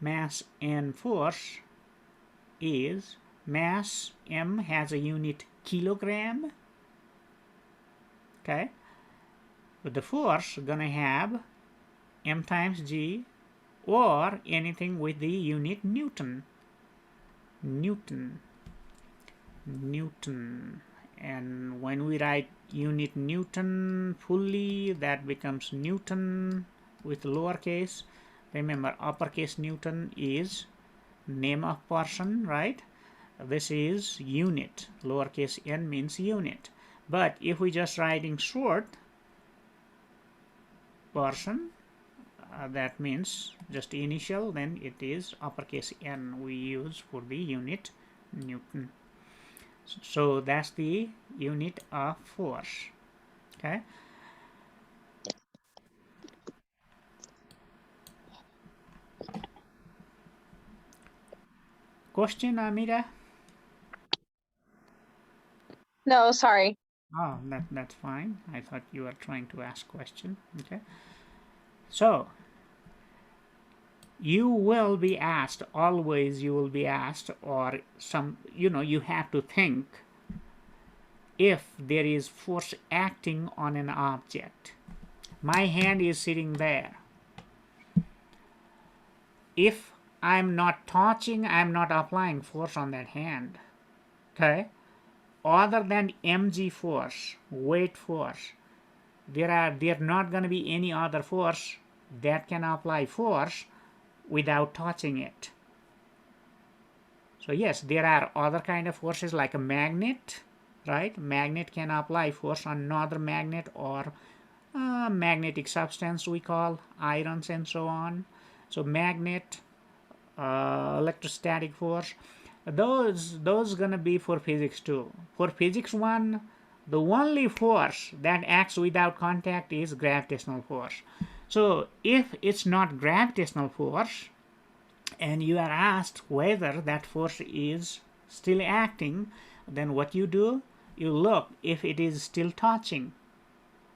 mass and force is mass m has a unit kilogram. Okay, but the force gonna have m times g, or anything with the unit Newton. Newton. And when we write unit Newton fully, that becomes Newton with lowercase. Remember, uppercase Newton is name of person, right? This is unit. Lowercase n means unit. But if we just writing short person, that means just initial, then it is uppercase N we use for the unit Newton. So that's the unit of force. Okay. Question, Amira? No, sorry. Oh, that's fine. I thought you were trying to ask question. Okay. So you will be asked, always you will be asked, or some, you have to think if there is force acting on an object. My hand is sitting there. If I'm not touching, I'm not applying force on that hand. Okay? Other than mg force, weight force, there not going to be any other force that can apply force without touching it. So yes, there are other kind of forces like a magnet, right? Magnet can apply force on another magnet, or magnetic substance we call irons and so on. So magnet, electrostatic force, those gonna be for physics 2. For physics 1, the only force that acts without contact is gravitational force. So if it's not gravitational force and you are asked whether that force is still acting, then what you do, you look if it is still touching.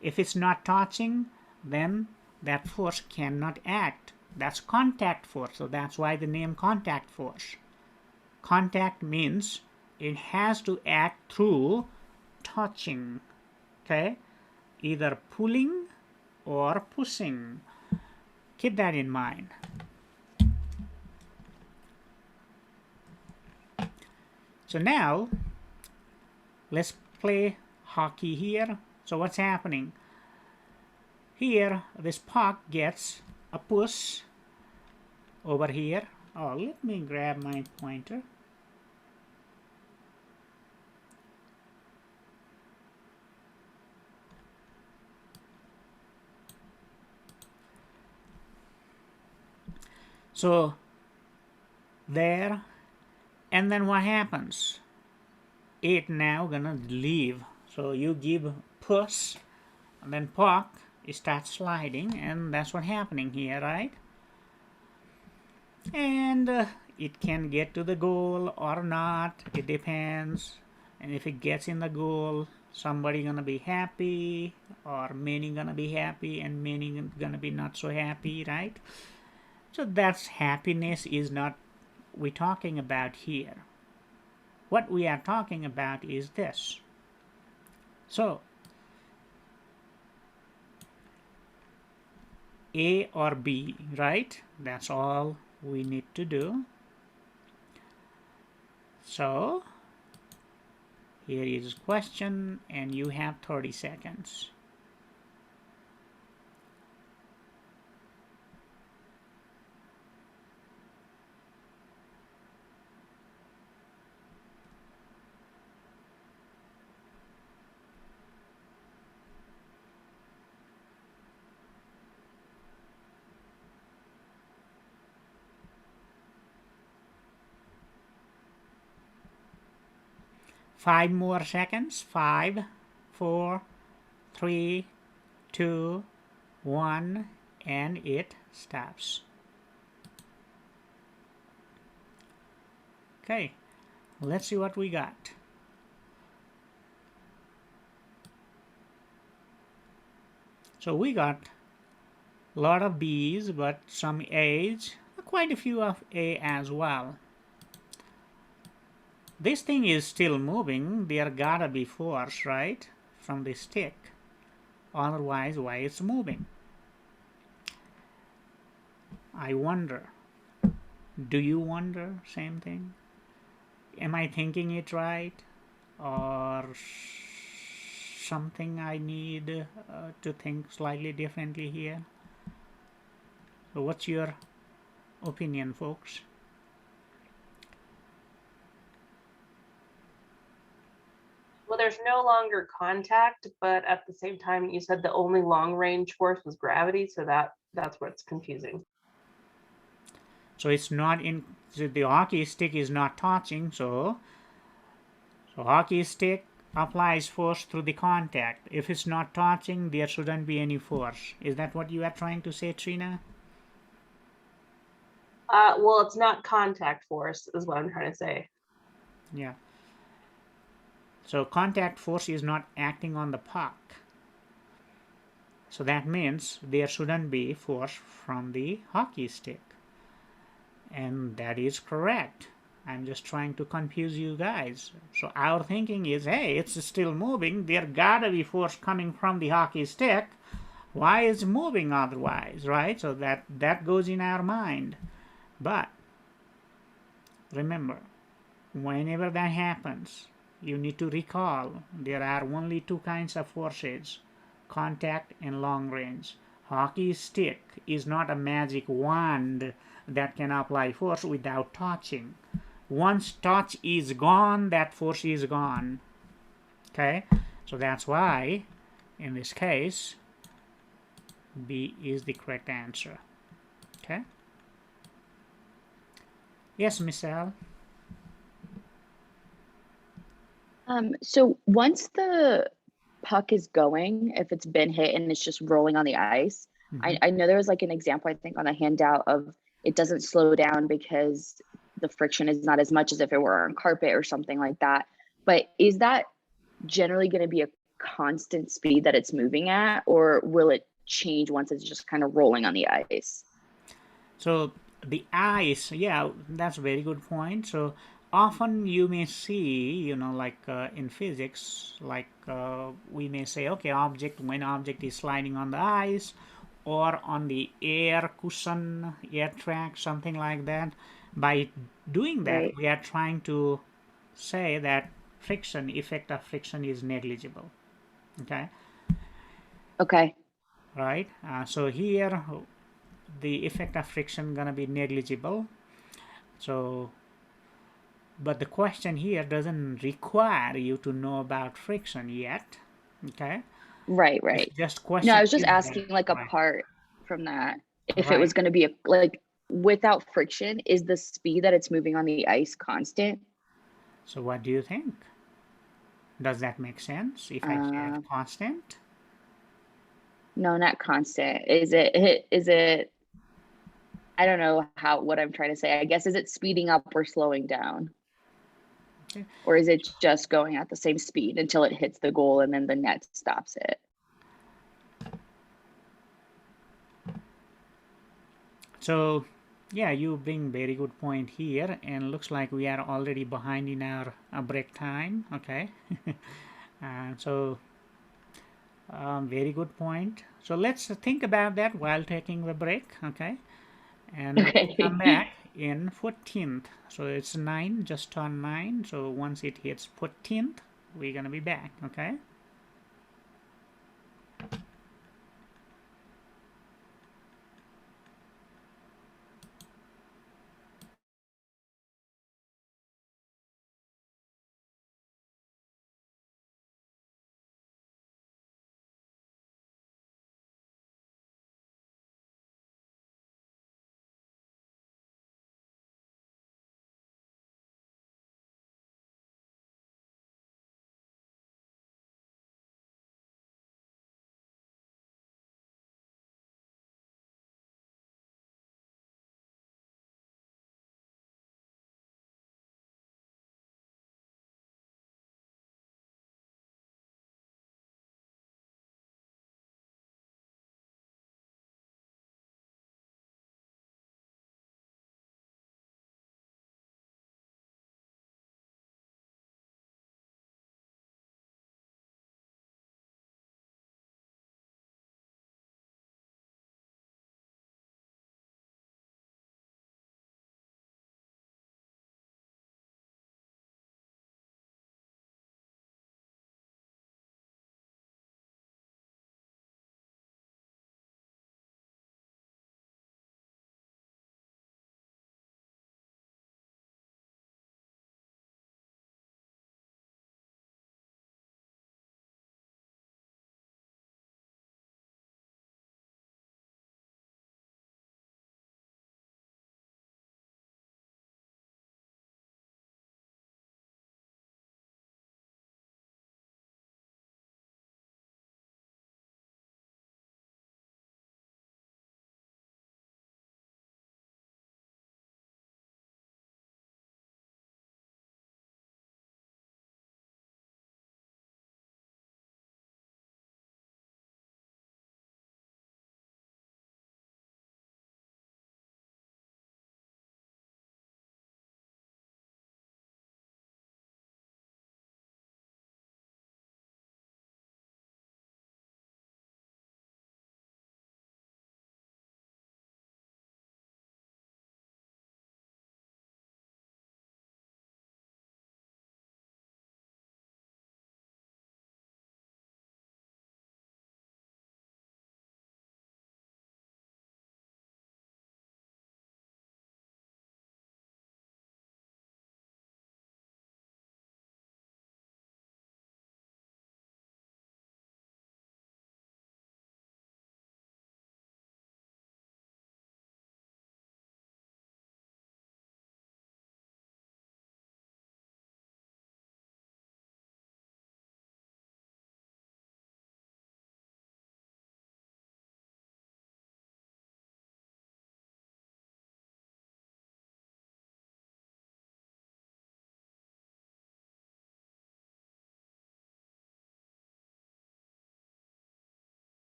If it's not touching, then that force cannot act. That's contact force, so that's why the name contact force. Contact means it has to act through touching, okay? Either pulling or pushing. Keep that in mind. So now, let's play hockey here. So what's happening? Here, this puck gets a push over here. Oh, let me grab my pointer. So there, and then what happens? It now gonna leave. So you give push, and then puck, it starts sliding, and that's what's happening here, right? And it can get to the goal or not, it depends. And if it gets in the goal, somebody gonna be happy, or many gonna be happy, and many gonna be not so happy, right? So that's happiness is not we talking about here. What we are talking about is this. So A or B, right? That's all we need to do. So here is question, and you have 30 seconds. Five more seconds. 5, 4, 3, 2, 1, and it stops. Okay, let's see what we got. So we got a lot of B's, but some A's, quite a few of A as well. This thing is still moving. There gotta be force, right, from the stick. Otherwise, why it's moving? I wonder. Do you wonder? Same thing? Am I thinking it right? Or something I need to think slightly differently here? So what's your opinion, folks? Well, there's there's no longer contact, but at the same time, you said the only long range force was gravity, so that's what's confusing. So it's not in, so the hockey stick is not touching, so hockey stick applies force through the contact. If it's not touching, there shouldn't be any force. Is that what you are trying to say, Trina? Well, it's not contact force, is what I'm trying to say. Yeah. So contact force is not acting on the puck. So that means there shouldn't be force from the hockey stick. And that is correct. I'm just trying to confuse you guys. So our thinking is, hey, it's still moving. There gotta be force coming from the hockey stick. Why is it moving otherwise, right? So that goes in our mind. But remember, whenever that happens, you need to recall there are only two kinds of forces, contact and long range. Hockey stick is not a magic wand that can apply force without touching. Once touch is gone, that force is gone. Okay, so that's why in this case B is the correct answer. Okay. Yes, Miss Al. So once the puck is going, if it's been hit and it's just rolling on the ice, I know there was like an example, I think, on the handout of it doesn't slow down because the friction is not as much as if it were on carpet or something like that. But is that generally going to be a constant speed that it's moving at, or will it change once it's just kind of rolling on the ice? So the ice, yeah, that's a very good point. So often you may see, like in physics, like we may say, okay, when object is sliding on the ice or on the air cushion, air track, something like that. By doing that, Right. we are trying to say that effect of friction is negligible. Okay, Okay. right? So here the effect of friction gonna be negligible. So, but the question here doesn't require you to know about friction yet. Okay, Right. it's Right. just No, I question was just is that asking like right? apart from that, if it Right. was going to be like without friction, is the speed that it's moving on the ice constant? So what do you think? Does that make sense if I said Uh, constant? no, not constant. Is it, I don't know what I'm trying to say. I guess, is it speeding up or slowing down? Okay. Or is it just going at the same speed until it hits the goal and then the net stops it? So yeah, you bring very good point here, and looks like we are already behind in our break time. Okay, so very good point. So let's think about that while taking the break. Okay, and we'll come Okay. back in 14th. So it's 9, just turned 9. So once it hits 14th, we're gonna be back. Okay.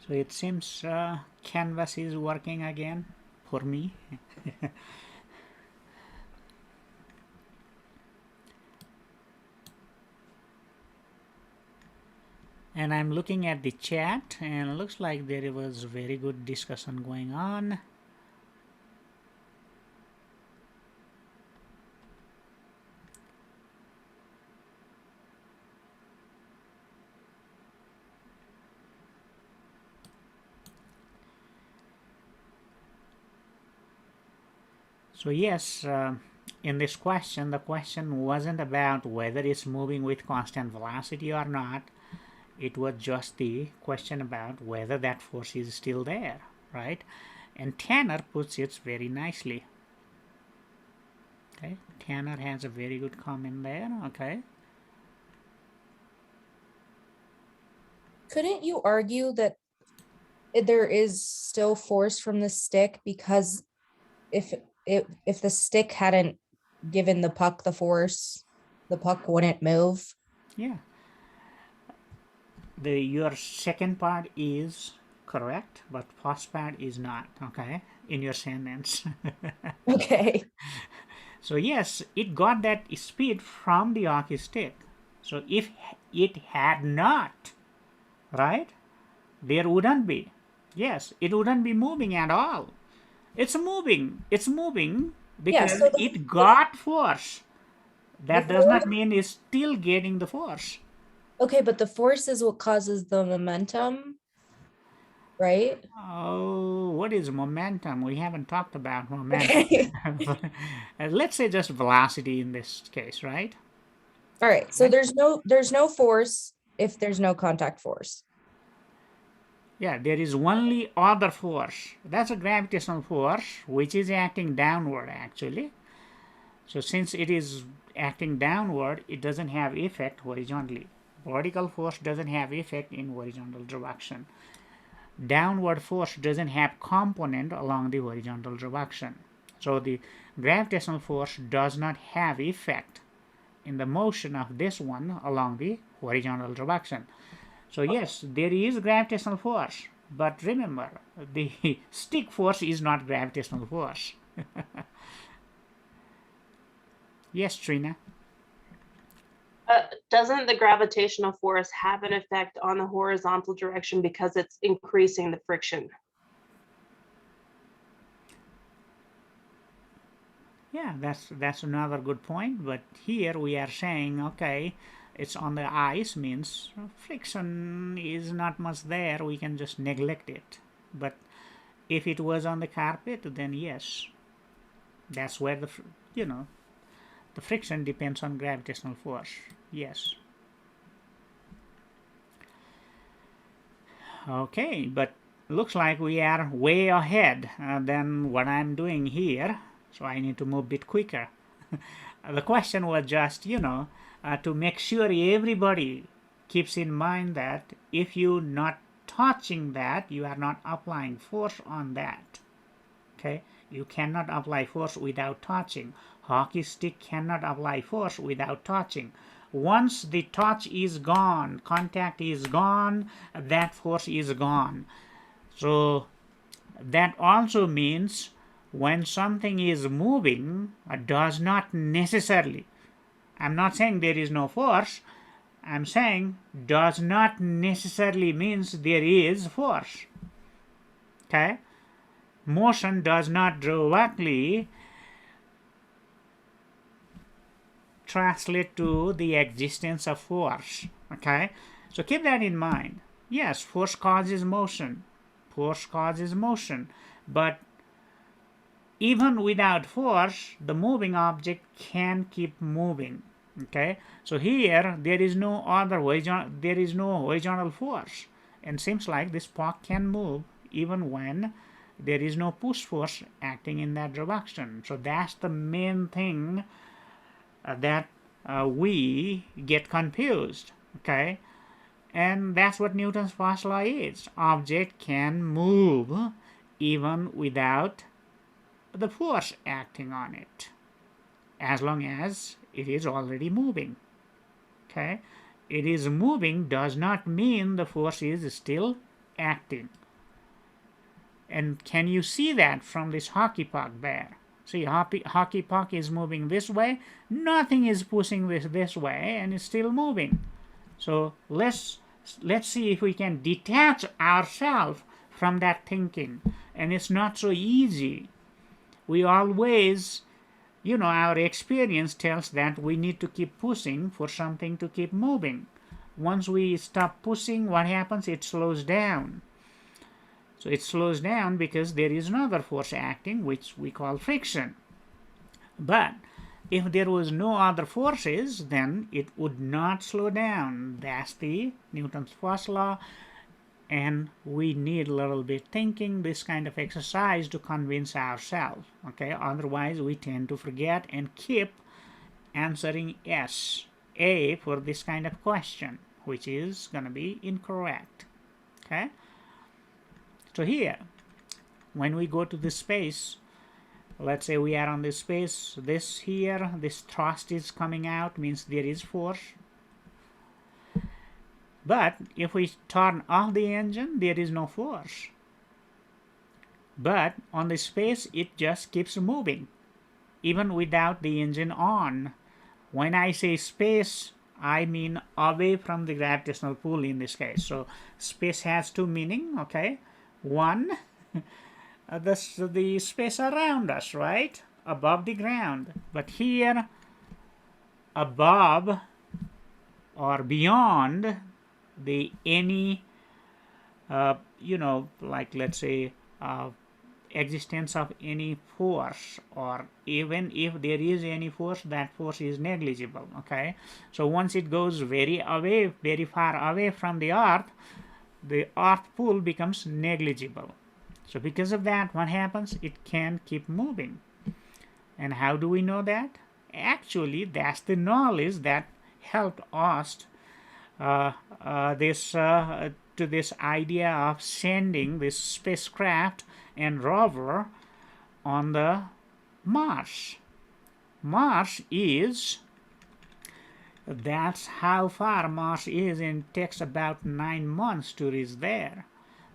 So it seems canvas is working again for me. And I'm looking at the chat, and it looks like there was very good discussion going on. So yes, in this question, the question wasn't about whether it's moving with constant velocity or not. It was just the question about whether that force is still there, right? And Tanner puts it very nicely. Okay, Tanner has a very good comment there. Okay. Couldn't you argue that there is still force from the stick, because if the stick hadn't given the puck the force, the puck wouldn't move? Yeah. Your second part is correct, but first part is not, okay, in your sentence. Okay. So yes, it got that speed from the hockey stick. So if it had not, right, there wouldn't be. Yes, it wouldn't be moving at all. It's moving because so it got force. That the does not force- mean it's still getting the force. Okay, but the force is what causes the momentum, right? Oh, what is momentum? We haven't talked about momentum. Okay. Let's say just velocity in this case, right? All right. So Right. there's no force if there's no contact force. Yeah, there is only other force. That's a gravitational force, which is acting downward actually. So since it is acting downward, it doesn't have effect horizontally. Vertical force doesn't have effect in horizontal direction. Downward force doesn't have component along the horizontal direction. So the gravitational force does not have effect in the motion of this one along the horizontal direction. So yes, there is gravitational force, but remember, the stick force is not gravitational force. Yes, Trina. Doesn't the gravitational force have an effect on the horizontal direction because it's increasing the friction? Yeah, that's another good point. But here we are saying, okay, it's on the ice means friction is not much there. We can just neglect it. But if it was on the carpet, then yes, that's where the the friction depends on gravitational force. Yes. Okay, but looks like we are way ahead than what I'm doing here, so I need to move a bit quicker. The question was just, to make sure everybody keeps in mind that if you're not touching that, you are not applying force on that. Okay, you cannot apply force without touching. Hockey stick cannot apply force without touching. Once the touch is gone, contact is gone, that force is gone. So that also means when something is moving, does not necessarily, I'm not saying there is no force, I'm saying does not necessarily means there is force. Okay? Motion does not directly translate to the existence of force. Okay, so keep that in mind. Yes, force causes motion. Force causes motion, but even without force, the moving object can keep moving. Okay, so here there is no horizontal force, and seems like this puck can move even when there is no push force acting in that direction. So that's the main thing that we get confused. Okay, and that's what Newton's first law is. Object can move even without the force acting on it, as long as it is already moving. Okay, it is moving does not mean the force is still acting. And can you see that from this hockey puck there? See, hockey puck is moving this way, nothing is pushing this way, and it's still moving. So let's see if we can detach ourselves from that thinking. And it's not so easy. We always, our experience tells that we need to keep pushing for something to keep moving. Once we stop pushing, what happens? It slows down. So it slows down because there is another force acting, which we call friction. But if there was no other forces, then it would not slow down. That's the Newton's first law. And we need a little bit thinking, this kind of exercise, to convince ourselves. Okay, otherwise we tend to forget and keep answering S, A, for this kind of question, which is going to be incorrect. Okay. So here, when we go to this space, let's say we are on this space, this here, this thrust is coming out, means there is force. But if we turn off the engine, there is no force. But on the space, it just keeps moving, even without the engine on. When I say space, I mean away from the gravitational pull in this case. So space has two meanings, okay? One, the space around us, right? Above the ground. But here, above or beyond the any, like let's say, existence of any force, or even if there is any force, that force is negligible, okay? So once it goes very away, very far away from the earth pull becomes negligible. So because of that, what happens? It can keep moving. And how do we know that? Actually, that's the knowledge that helped us to this idea of sending this spacecraft and rover on the Mars. Mars is, that's how far Mars is, and it takes about 9 months to reach there.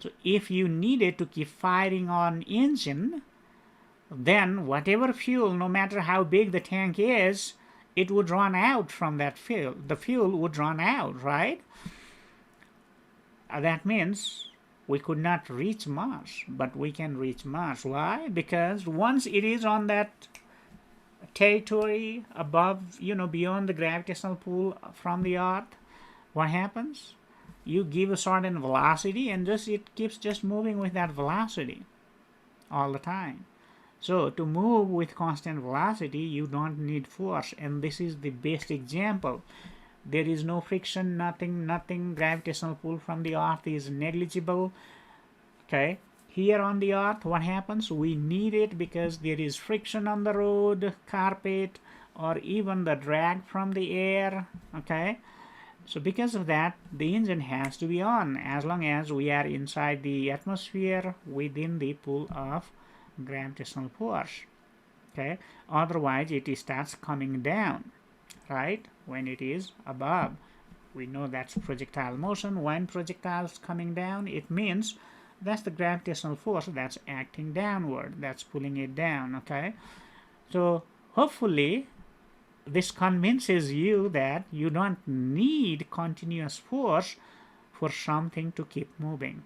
So if you needed to keep firing on engine, then whatever fuel, no matter how big the tank is, it would run out from that fuel. The fuel would run out, right? That means we could not reach Mars, but we can reach Mars. Why? Because once it is on that territory above, beyond the gravitational pull from the Earth, what happens? You give a certain velocity, and it keeps just moving with that velocity all the time. So to move with constant velocity, you don't need force, and this is the best example. There is no friction, nothing. Gravitational pull from the Earth is negligible. Okay, here on the Earth, what happens? We need it because there is friction on the road, carpet, or even the drag from the air. Okay, so because of that, the engine has to be on as long as we are inside the atmosphere within the pull of gravitational force. Okay, otherwise it starts coming down, right? When it is above, we know that's projectile motion. When projectiles coming down, it means that's the gravitational force that's acting downward, that's pulling it down. Okay, so hopefully this convinces you that you don't need continuous force for something to keep moving,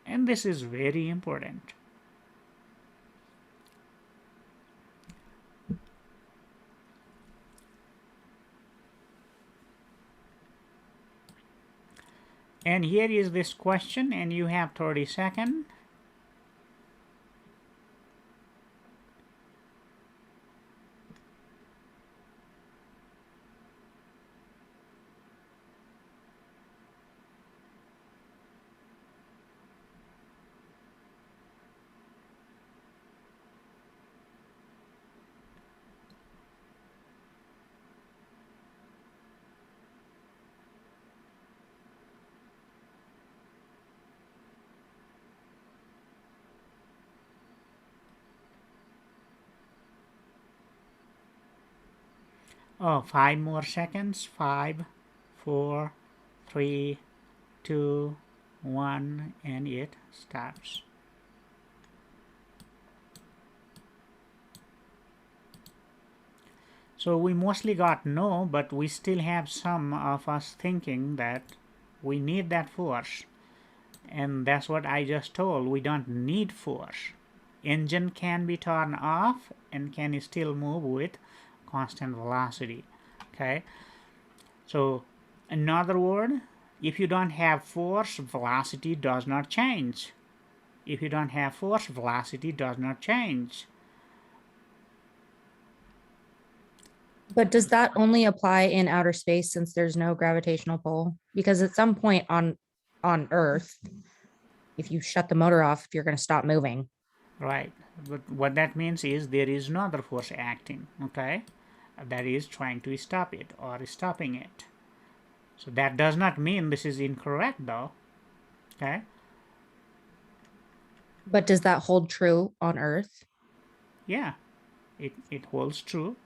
and this is very important. And here is this question, and you have 30 seconds. Oh, 5 more seconds. 5, 4, 3, 2, 1, and it stops. So we mostly got no, but we still have some of us thinking that we need that force. And that's what I just told. We don't need force. Engine can be turned off and can still move with constant velocity. Okay. So in other words, if you don't have force, velocity does not change. If you don't have force, velocity does not change. But does that only apply in outer space since there's no gravitational pull? Because at some point on Earth, if you shut the motor off, you're going to stop moving. Right. But what that means is there is no other force acting, okay, that is trying to stop it or stopping it. So that does not mean this is incorrect though, okay? But does that hold true on Earth? Yeah, it holds true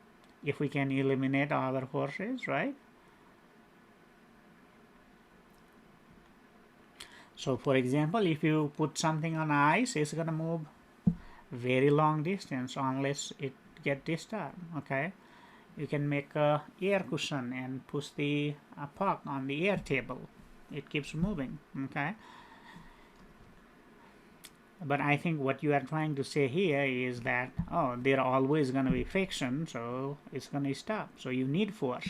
if we can eliminate other forces, right? So for example, if you put something on ice, it's going to move very long distance unless it get disturbed, okay? You can make a air cushion and push the puck on the air table. It keeps moving, okay? But I think what you are trying to say here is that, oh, there are always going to be friction, so it's going to stop. So you need force,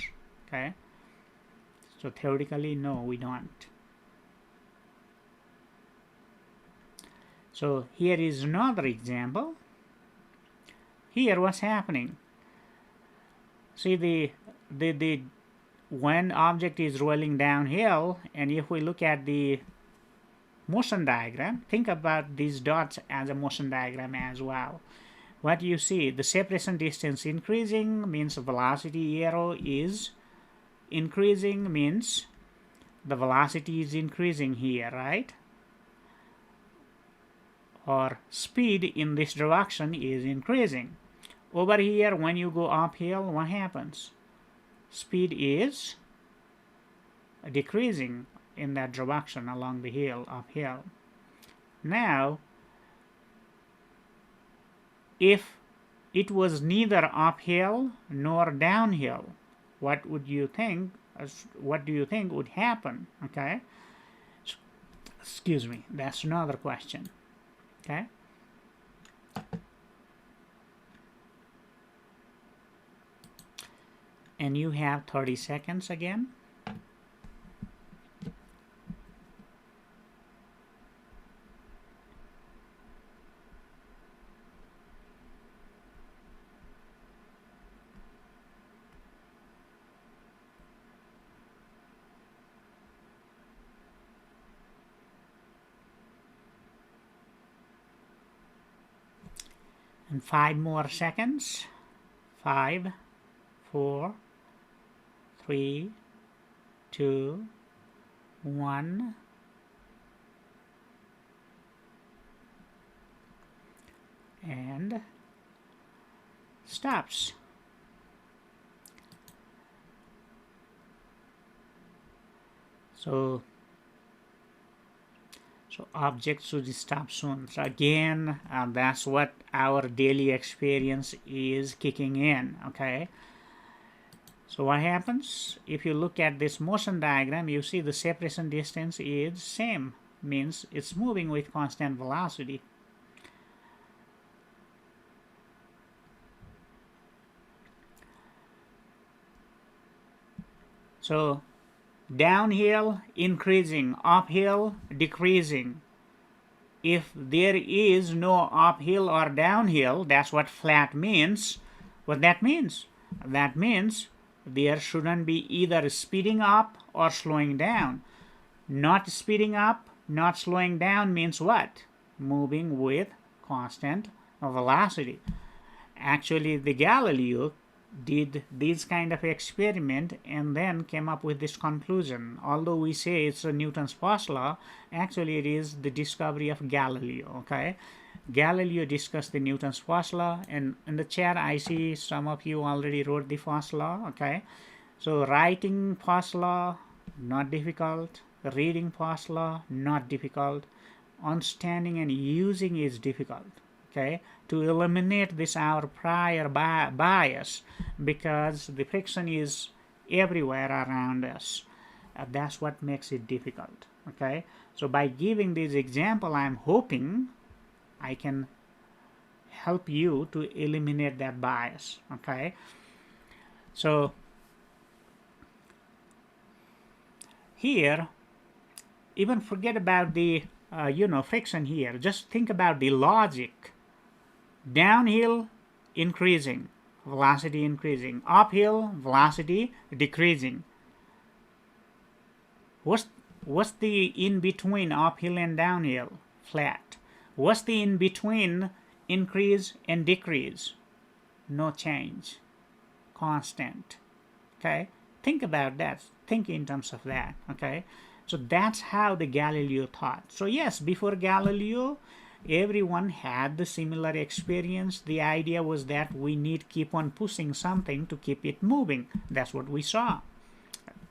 okay? So theoretically, no, we don't. So here is another example. Here, what's happening? See the when object is rolling downhill, and if we look at the motion diagram, think about these dots as a motion diagram as well. What you see, the separation distance increasing means velocity arrow is increasing, means the velocity is increasing here, right? Or speed in this direction is increasing. Over here, when you go uphill, what happens? Speed is decreasing in that direction along the hill, uphill. Now, if it was neither uphill nor downhill, what would you think? What do you think would happen? Okay. Excuse me. That's another question. Okay. And you have 30 seconds again. And 5 more seconds. 5, 4, 3, 2, 1. And stops. So objects should stop soon. So again, that's what our daily experience is kicking in, okay? So what happens? If you look at this motion diagram, you see the separation distance is same, means it's moving with constant velocity. So downhill increasing, uphill decreasing. If there is no uphill or downhill, that's what flat means. What that means? That means there shouldn't be either speeding up or slowing down. Not speeding up, not slowing down means what? Moving with constant velocity. Actually, the Galileo did this kind of experiment and then came up with this conclusion. Although we say it's a Newton's first law, actually it is the discovery of Galileo, okay? Galileo discussed the Newton's first law, and in the chat I see some of you already wrote the first law, okay? So writing first law, not difficult. reading past law, not difficult. Understanding and using is difficult. Okay, to eliminate this our prior bias, because the friction is everywhere around us. That's what makes it difficult. Okay, so by giving this example, I'm hoping I can help you to eliminate that bias. Okay, so here, even forget about the friction here. Just think about the logic. Downhill, increasing, velocity increasing. Uphill, velocity decreasing. What's the in between uphill and downhill? Flat. What's the in between increase and decrease? No change. Constant. Okay? Think about that. Think in terms of that. Okay? So that's how the Galileo thought. So yes, before Galileo, everyone had the similar experience. The idea was that we need keep on pushing something to keep it moving. That's what we saw.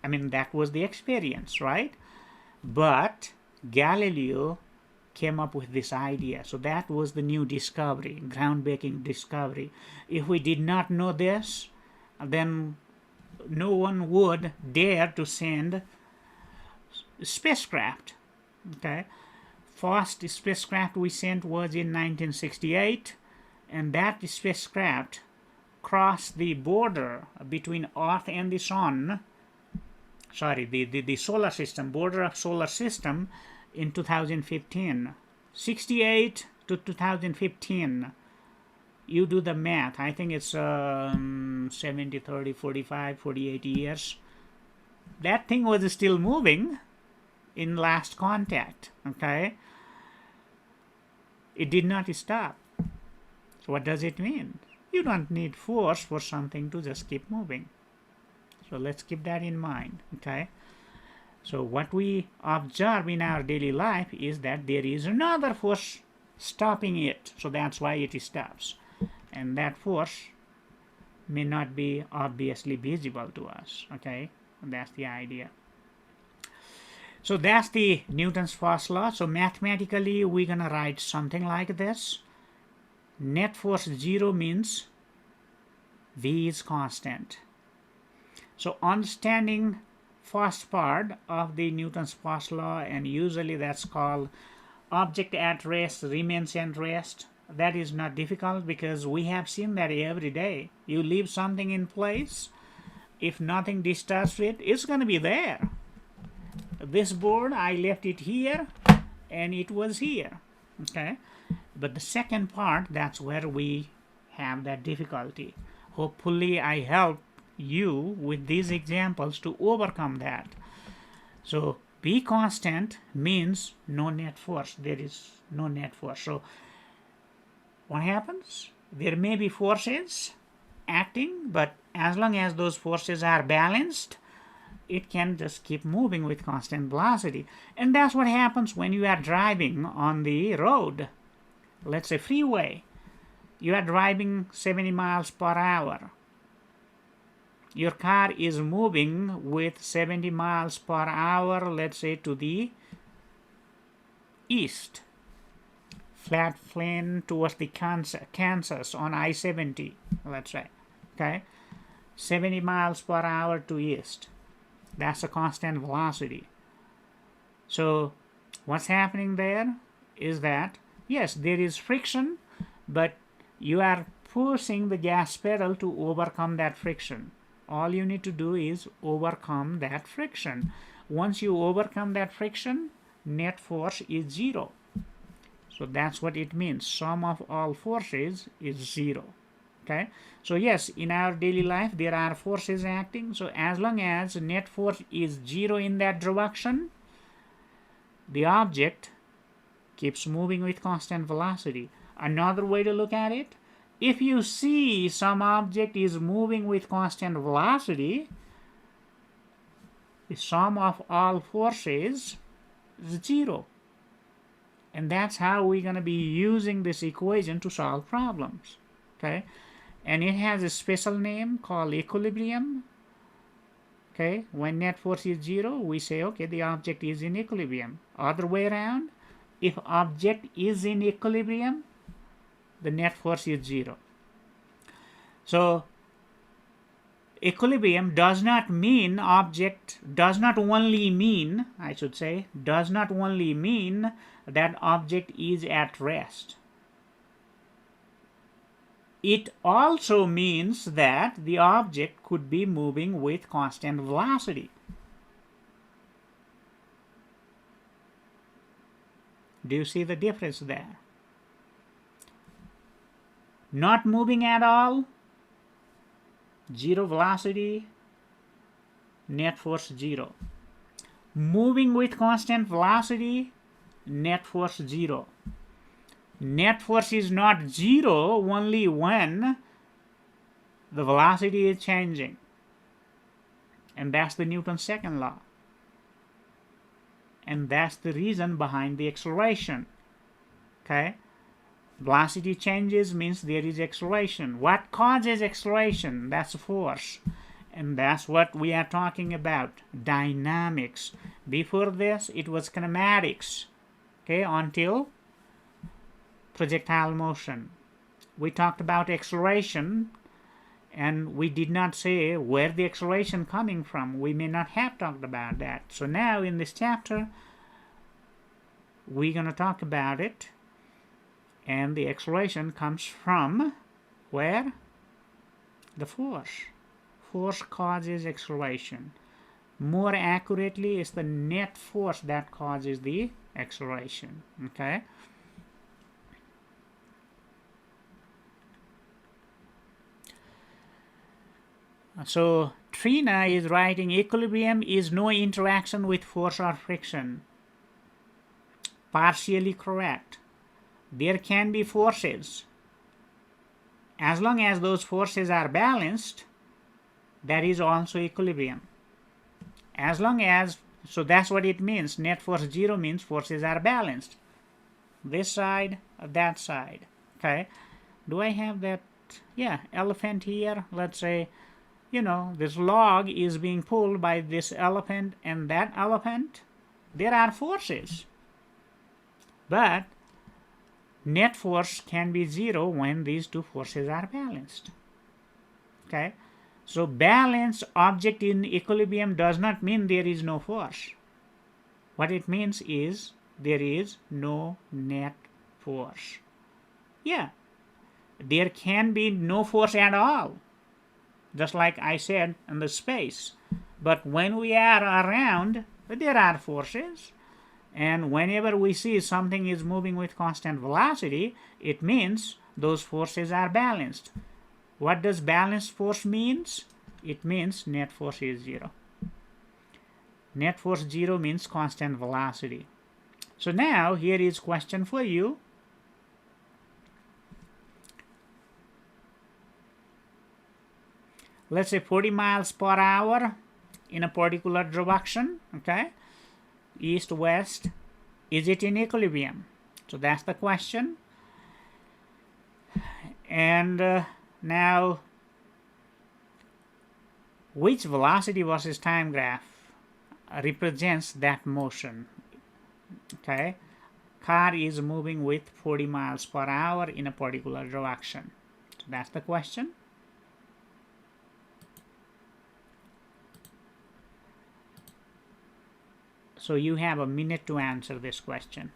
I mean, that was the experience, right? But Galileo came up with this idea. So that was the new discovery, groundbreaking discovery. If we did not know this, then no one would dare to send spacecraft. Okay, first spacecraft we sent was in 1968, and that spacecraft crossed the border between Earth and the Sun. Sorry, the solar system, border of solar system in 2015. 68 to 2015. You do the math. I think it's 70, 30, 45, 48 years. That thing was still moving in last contact. Okay, it did not stop. So what does it mean? You don't need force for something to just keep moving. So let's keep that in mind. Okay, so what we observe in our daily life is that there is another force stopping it. So that's why it stops, and that force may not be obviously visible to us. Okay, and that's the idea. So that's the Newton's first law. So mathematically, we're gonna write something like this. Net force 0 means V is constant. So understanding first part of the Newton's first law, and usually that's called object at rest remains at rest. That is not difficult because we have seen that every day. You leave something in place, if nothing disturbs it, it's going to be there. This board, I left it here and it was here. Okay, but the second part, that's where we have that difficulty. Hopefully I help you with these examples to overcome that. So B constant means no net force. There is no net force. So what happens? There may be forces acting, but as long as those forces are balanced, it can just keep moving with constant velocity. And that's what happens when you are driving on the road. Let's say freeway. You are driving 70 miles per hour. Your car is moving with 70 miles per hour, let's say to the east. Flat plane towards the Kansas on I-70, let's say. Okay, 70 miles per hour to east. That's a constant velocity. So what's happening there is that, yes, there is friction, but you are pushing the gas pedal to overcome that friction. All you need to do is overcome that friction. Once you overcome that friction, net force is 0. So that's what it means. Sum of all forces is 0. Okay, so yes, in our daily life there are forces acting. So as long as net force is 0 in that direction, the object keeps moving with constant velocity. Another way to look at it, if you see some object is moving with constant velocity, the sum of all forces is 0. And that's how we're going to be using this equation to solve problems. Okay, and it has a special name called equilibrium. Okay, when net force is 0, we say, okay, the object is in equilibrium. Other way around, if object is in equilibrium, the net force is 0. So equilibrium does not mean object, does not only mean, I should say, does not only mean that object is at rest. It also means that the object could be moving with constant velocity. Do you see the difference there? Not moving at all, 0 velocity, net force 0. Moving with constant velocity, net force 0. Net force is not 0 only when the velocity is changing. And that's the Newton's second law. And that's the reason behind the acceleration. Okay? Velocity changes means there is acceleration. What causes acceleration? That's force. And that's what we are talking about, dynamics. Before this, it was kinematics. Okay, until projectile motion. We talked about acceleration, and we did not say where the acceleration coming from. We may not have talked about that. So now in this chapter, we're going to talk about it. And the acceleration comes from where? The force. Force causes acceleration. More accurately, it's the net force that causes the acceleration. Okay? So Trina is writing, equilibrium is no interaction with force or friction. Partially correct. There can be forces. As long as those forces are balanced, that is also equilibrium. As long as, so that's what it means. Net force 0 means forces are balanced. This side, that side. Okay. Do I have that? Yeah, elephant here. Let's say, you know, this log is being pulled by this elephant and that elephant. There are forces. But net force can be 0 when these two forces are balanced. Okay. So balanced object in equilibrium does not mean there is no force. What it means is there is no net force. Yeah, there can be no force at all, just like I said in the space. But when we are around, there are forces. And whenever we see something is moving with constant velocity, it means those forces are balanced. What does balanced force means? It means net force is 0. Net force 0 means constant velocity. So now here is question for you. Let's say 40 miles per hour in a particular direction, okay? East, west. Is it in equilibrium? So that's the question. And now, which velocity versus time graph represents that motion? Okay, car is moving with 40 miles per hour in a particular direction. So that's the question. So you have a minute to answer this question.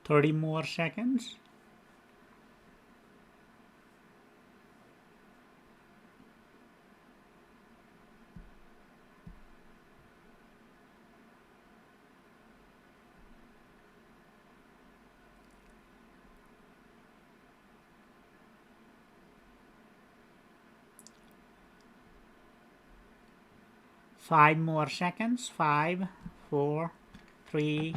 30 more seconds. Five more seconds. 5, 4, 3,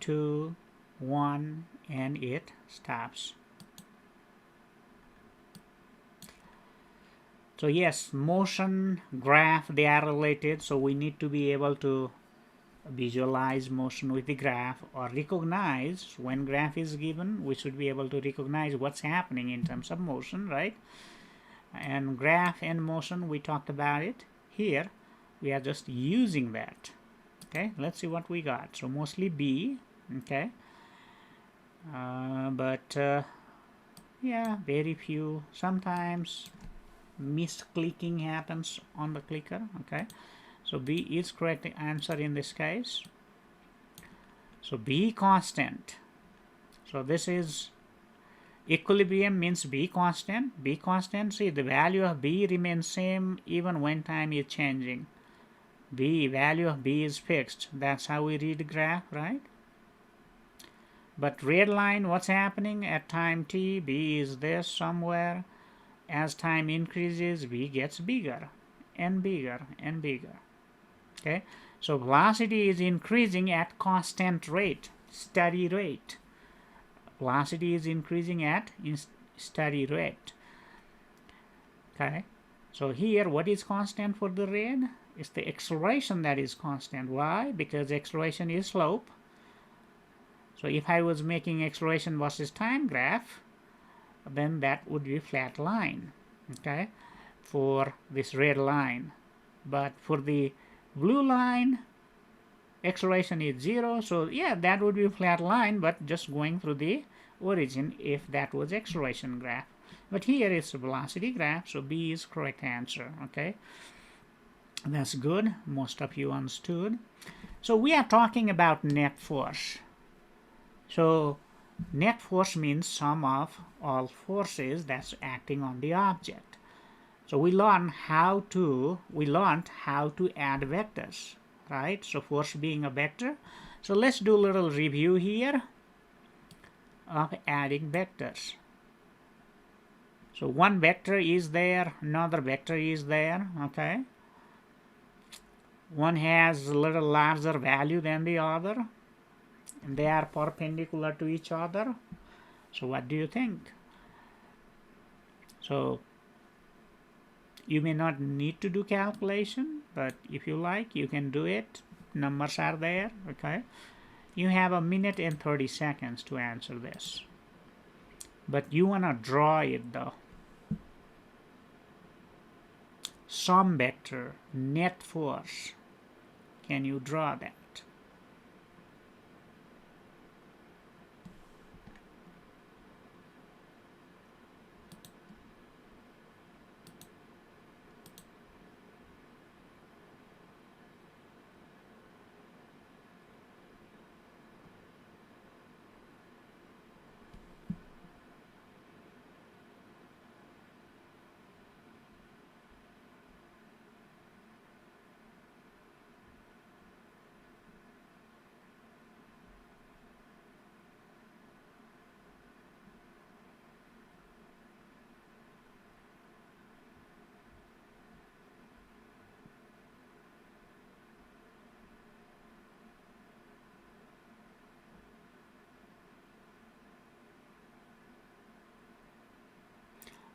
2, 1, and it stops. So yes, motion, graph, they are related. So we need to be able to visualize motion with the graph, or recognize when graph is given. We should be able to recognize what's happening in terms of motion, right? And graph and motion, we talked about it. Here we are just using that. Okay, let's see what we got. So mostly B. Okay, yeah, very few. Sometimes misclicking happens on the clicker. Okay, so B is correct answer in this case. So B constant. So this is equilibrium, means B constant. B constant, see, the value of B remains same even when time is changing. B, value of B is fixed. That's how we read the graph, right? But red line, what's happening at time t? B is there somewhere. As time increases, B gets bigger and bigger and bigger. Okay, so velocity is increasing at constant rate, steady rate. Velocity is increasing at steady rate. Okay, so here what is constant for the red? It's the acceleration that is constant. Why? Because acceleration is slope. So if I was making acceleration versus time graph, then that would be flat line, okay, for this red line. But for the blue line, acceleration is 0, so yeah, that would be a flat line, but just going through the origin if that was acceleration graph. But here it's a velocity graph, so B is correct answer. Okay, that's good. Most of you understood. So we are talking about net force. So net force means sum of all forces that's acting on the object. So we learned how to add vectors, right? So force being a vector. So let's do a little review here of adding vectors. So one vector is there, another vector is there, okay? One has a little larger value than the other, and they are perpendicular to each other. So what do you think? So you may not need to do calculation, but if you like, you can do it. Numbers are there, okay? You have 1 minute and 30 seconds to answer this. But you want to draw it though. Sum vector, net force. Can you draw that?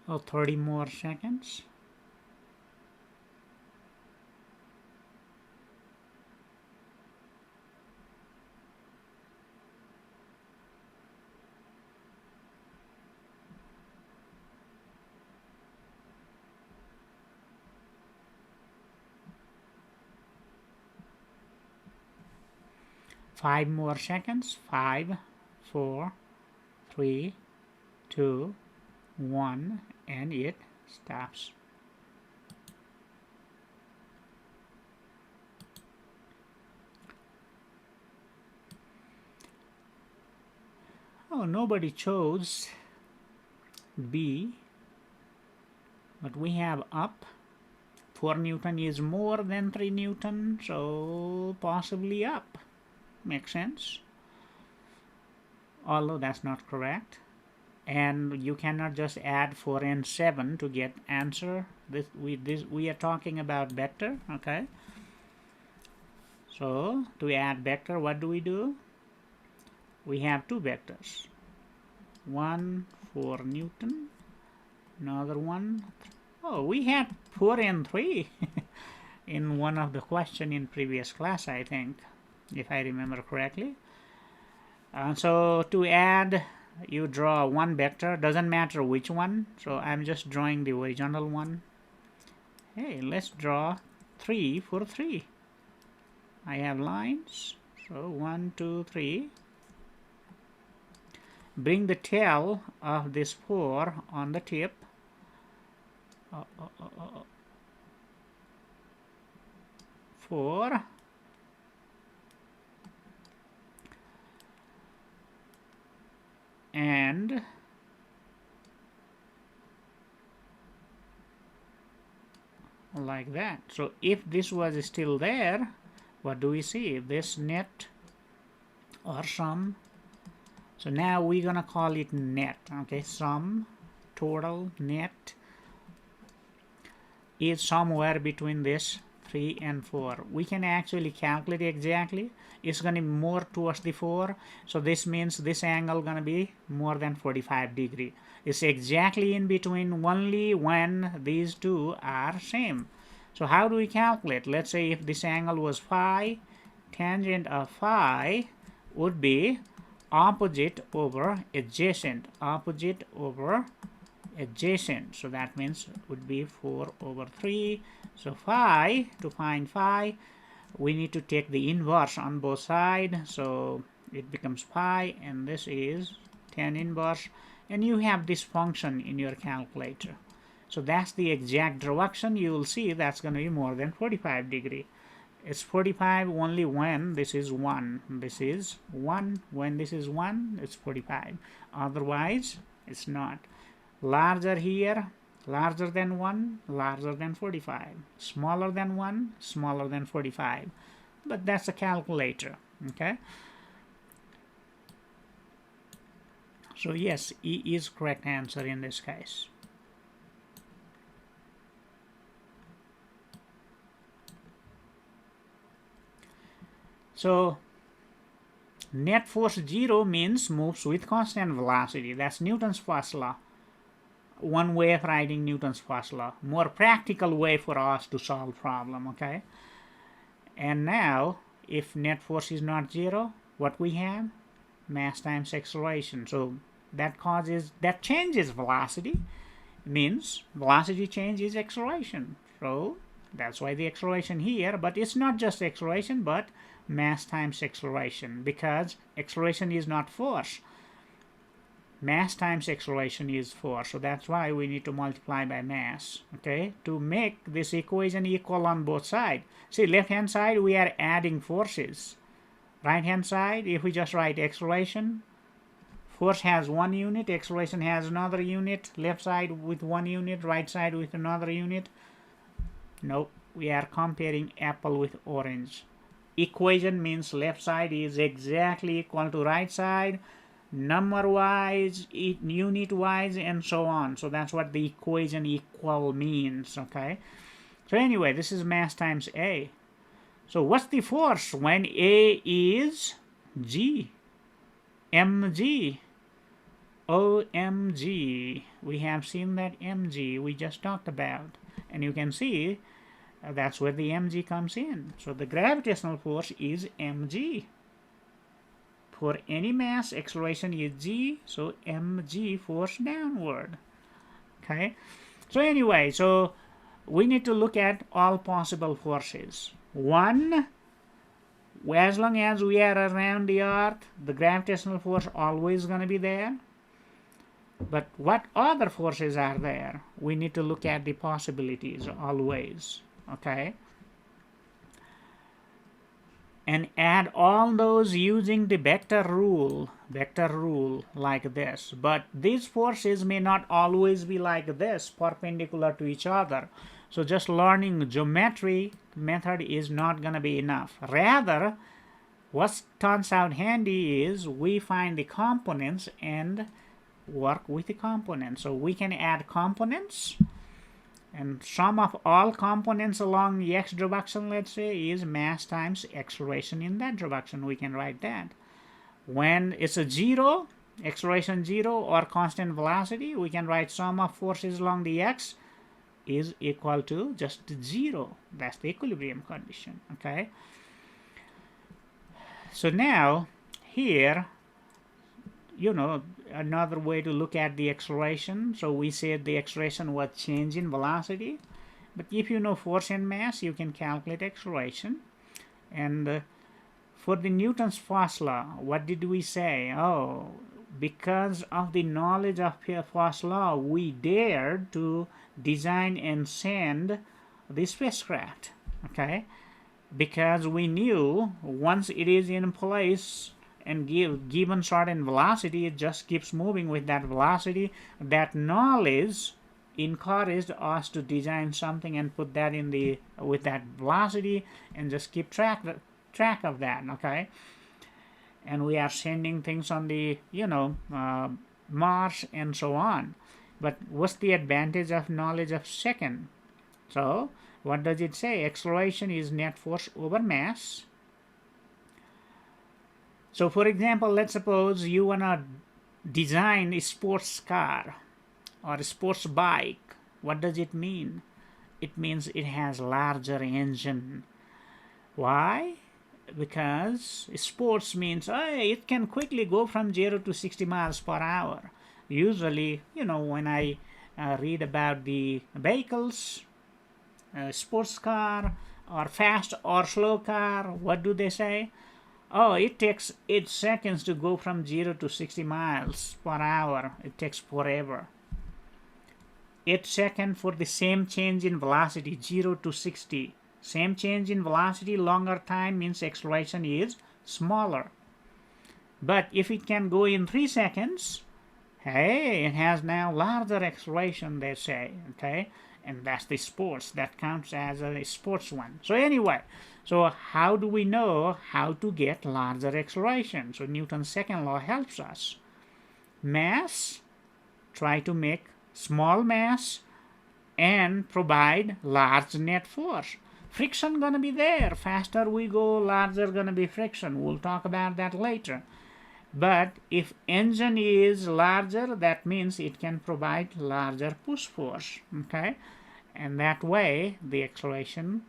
Oh, 30 more seconds. Five more seconds. 5, 4, 3, 2, 1, and it stops. Oh, nobody chose B, but we have up. 4 Newton is more than 3 Newton, so possibly up. Makes sense. Although that's not correct. And you cannot just add 4 and 7 to get answer. We are talking about vector, okay? So to add vector, what do? We have two vectors. One 4 Newton, another one. Oh, we had 4 and 3 in one of the question in previous class, I think, if I remember correctly. So to add, you draw one vector, doesn't matter which one, so I'm just drawing the original one. Hey, let's draw 3 for 3. I have lines, so 1, 2, 3. Bring the tail of this 4 on the tip. 4. And like that. So if this was still there, what do we see? This net or sum. So now we're gonna call it net. Okay, sum, total, net is somewhere between this 3 and 4. We can actually calculate exactly. It's going to be more towards the 4. So this means this angle going to be more than 45 degree. It's exactly in between only when these two are same. So how do we calculate? Let's say if this angle was phi, tangent of phi would be opposite over adjacent. Opposite over adjacent. So that means it would be 4 over 3. So phi, to find phi, we need to take the inverse on both sides. So it becomes pi, and this is tan inverse. And you have this function in your calculator. So that's the exact direction. You will see that's going to be more than 45 degree. It's 45 only when this is 1. This is 1. When this is 1, it's 45. Otherwise, it's not. Larger here, larger than 1, larger than 45. Smaller than 1, smaller than 45. But that's a calculator, okay? So yes, E is correct answer in this case. So net force 0 means moves with constant velocity. That's Newton's first law. One way of writing Newton's first law. More practical way for us to solve problem, okay? And now, if net force is not 0, what we have? Mass times acceleration. So that changes velocity. Means velocity change is acceleration. So that's why the acceleration here, but it's not just acceleration, but mass times acceleration, because acceleration is not force. Mass times acceleration is force, so that's why we need to multiply by mass, okay, to make this equation equal on both sides. See, left hand side we are adding forces. Right hand side, if we just write acceleration, force has 1 unit, acceleration has another unit, left side with 1 unit, right side with another unit. Nope, we are comparing apple with orange. Equation means left side is exactly equal to right side, number wise, unit wise, and so on. So that's what the equation equal means, okay? So anyway, this is mass times A. So what's the force when A is G? mg. OMG. We have seen that mg we just talked about. And you can see that's where the mg comes in. So the gravitational force is mg. For any mass, acceleration is g, so mg force downward. Okay. So anyway, so we need to look at all possible forces. One, as long as we are around the Earth, the gravitational force always going to be there. But what other forces are there? We need to look at the possibilities always. Okay. And add all those using the vector rule. vector rule like this, but these forces may not always be like this, perpendicular to each other. So just learning geometry method is not going to be enough. Rather, what turns out handy is we find the components and work with the components. So we can add components, and sum of all components along the x direction, let's say, is mass times acceleration in that direction. We can write that. When it's a zero, acceleration zero or constant velocity, we can write sum of forces along the x is equal to just zero. That's the equilibrium condition. Okay. So now here, you know, another way to look at the acceleration. So we said the acceleration was change in velocity, but if you know force and mass, you can calculate acceleration. And for the Newton's first law, what did we say? Oh, because of the knowledge of first law, we dared to design and send the spacecraft. Okay, because we knew once it is in place and given certain velocity, it just keeps moving with that velocity. That knowledge encouraged us to design something and put that in the with that velocity and just keep track of that. Okay, and we are sending things on the Mars and so on. But what's the advantage of knowledge of second? So what does it say? Acceleration is net force over mass. So for example, let's suppose you want to design a sports car or a sports bike. What does it mean? It means it has larger engine. Why? Because sports means it can quickly go from 0 to 60 miles per hour. Usually, when I read about the vehicles, sports car or fast or slow car, what do they say? Oh, it takes 8 seconds to go from 0 to 60 miles per hour. It takes forever. 8 seconds for the same change in velocity, 0 to 60. Same change in velocity, longer time means acceleration is smaller. But if it can go in 3 seconds, hey, it has now larger acceleration, they say, okay? And that's the sports. That counts as a sports one. So anyway, so how do we know how to get larger acceleration? So Newton's second law helps us. Mass, try to make small mass and provide large net force. Friction gonna be there. Faster we go, larger gonna be friction. We'll talk about that later. But if engine is larger, that means it can provide larger push force. Okay, and that way the acceleration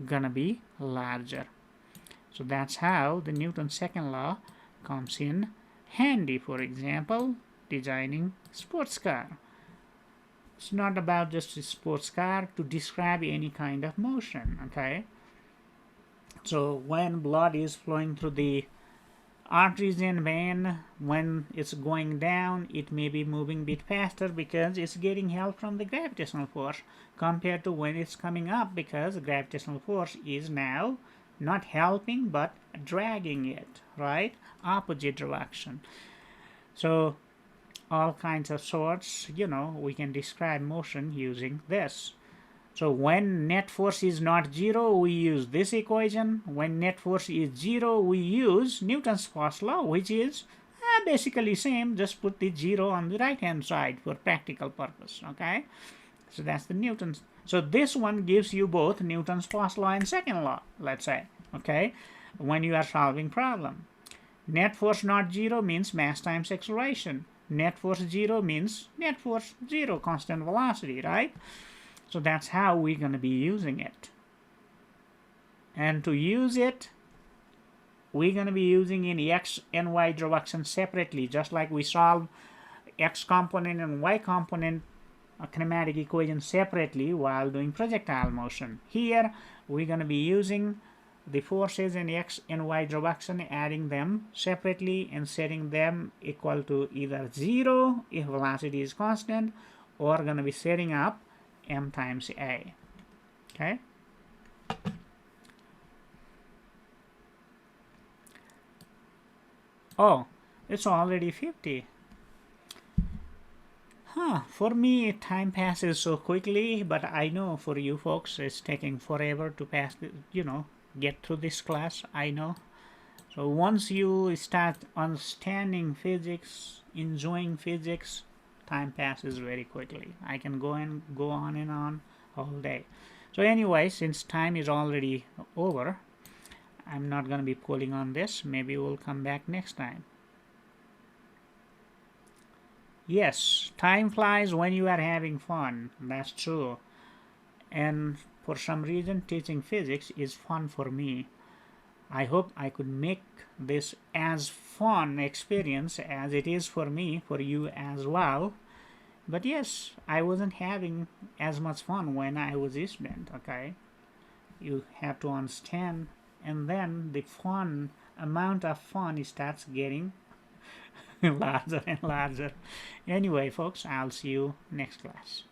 gonna be larger. So that's how the Newton's second law comes in handy. For example, designing sports car. It's not about just a sports car to describe any kind of motion. Okay, so when blood is flowing through the arteries and vein, when it's going down, it may be moving a bit faster because it's getting help from the gravitational force compared to when it's coming up, because the gravitational force is now not helping but dragging it, right? Opposite direction. So all kinds of sorts, we can describe motion using this. So when net force is not 0, we use this equation. When net force is 0, we use Newton's first law, which is basically same. Just put the 0 on the right hand side for practical purpose. Okay, so that's the Newton's. So this one gives you both Newton's first law and second law, let's say. Okay, when you are solving problem, net force not 0 means mass times acceleration. Net force 0 means net force 0, constant velocity, right? So that's how we're going to be using it. And to use it, we're going to be using in x and y direction separately, just like we solve x component and y component kinematic equation separately while doing projectile motion. Here, we're going to be using the forces in x and y direction, adding them separately and setting them equal to either 0 if velocity is constant, or going to be setting up m times a. Okay, Oh, it's already 50. For me, time passes so quickly, but I know for you folks, it's taking forever to pass, get through this class, I know. So once you start understanding physics, enjoying physics, time passes very quickly. I can go on and on all day. So anyway, since time is already over, I'm not going to be pulling on this. Maybe we'll come back next time. Yes, time flies when you are having fun. That's true. And for some reason, teaching physics is fun for me. I hope I could make this as fun experience as it is for me, for you as well. But yes, I wasn't having as much fun when I was a student, okay? You have to understand, and then the fun, amount of fun starts getting larger and larger. Anyway, folks, I'll see you next class.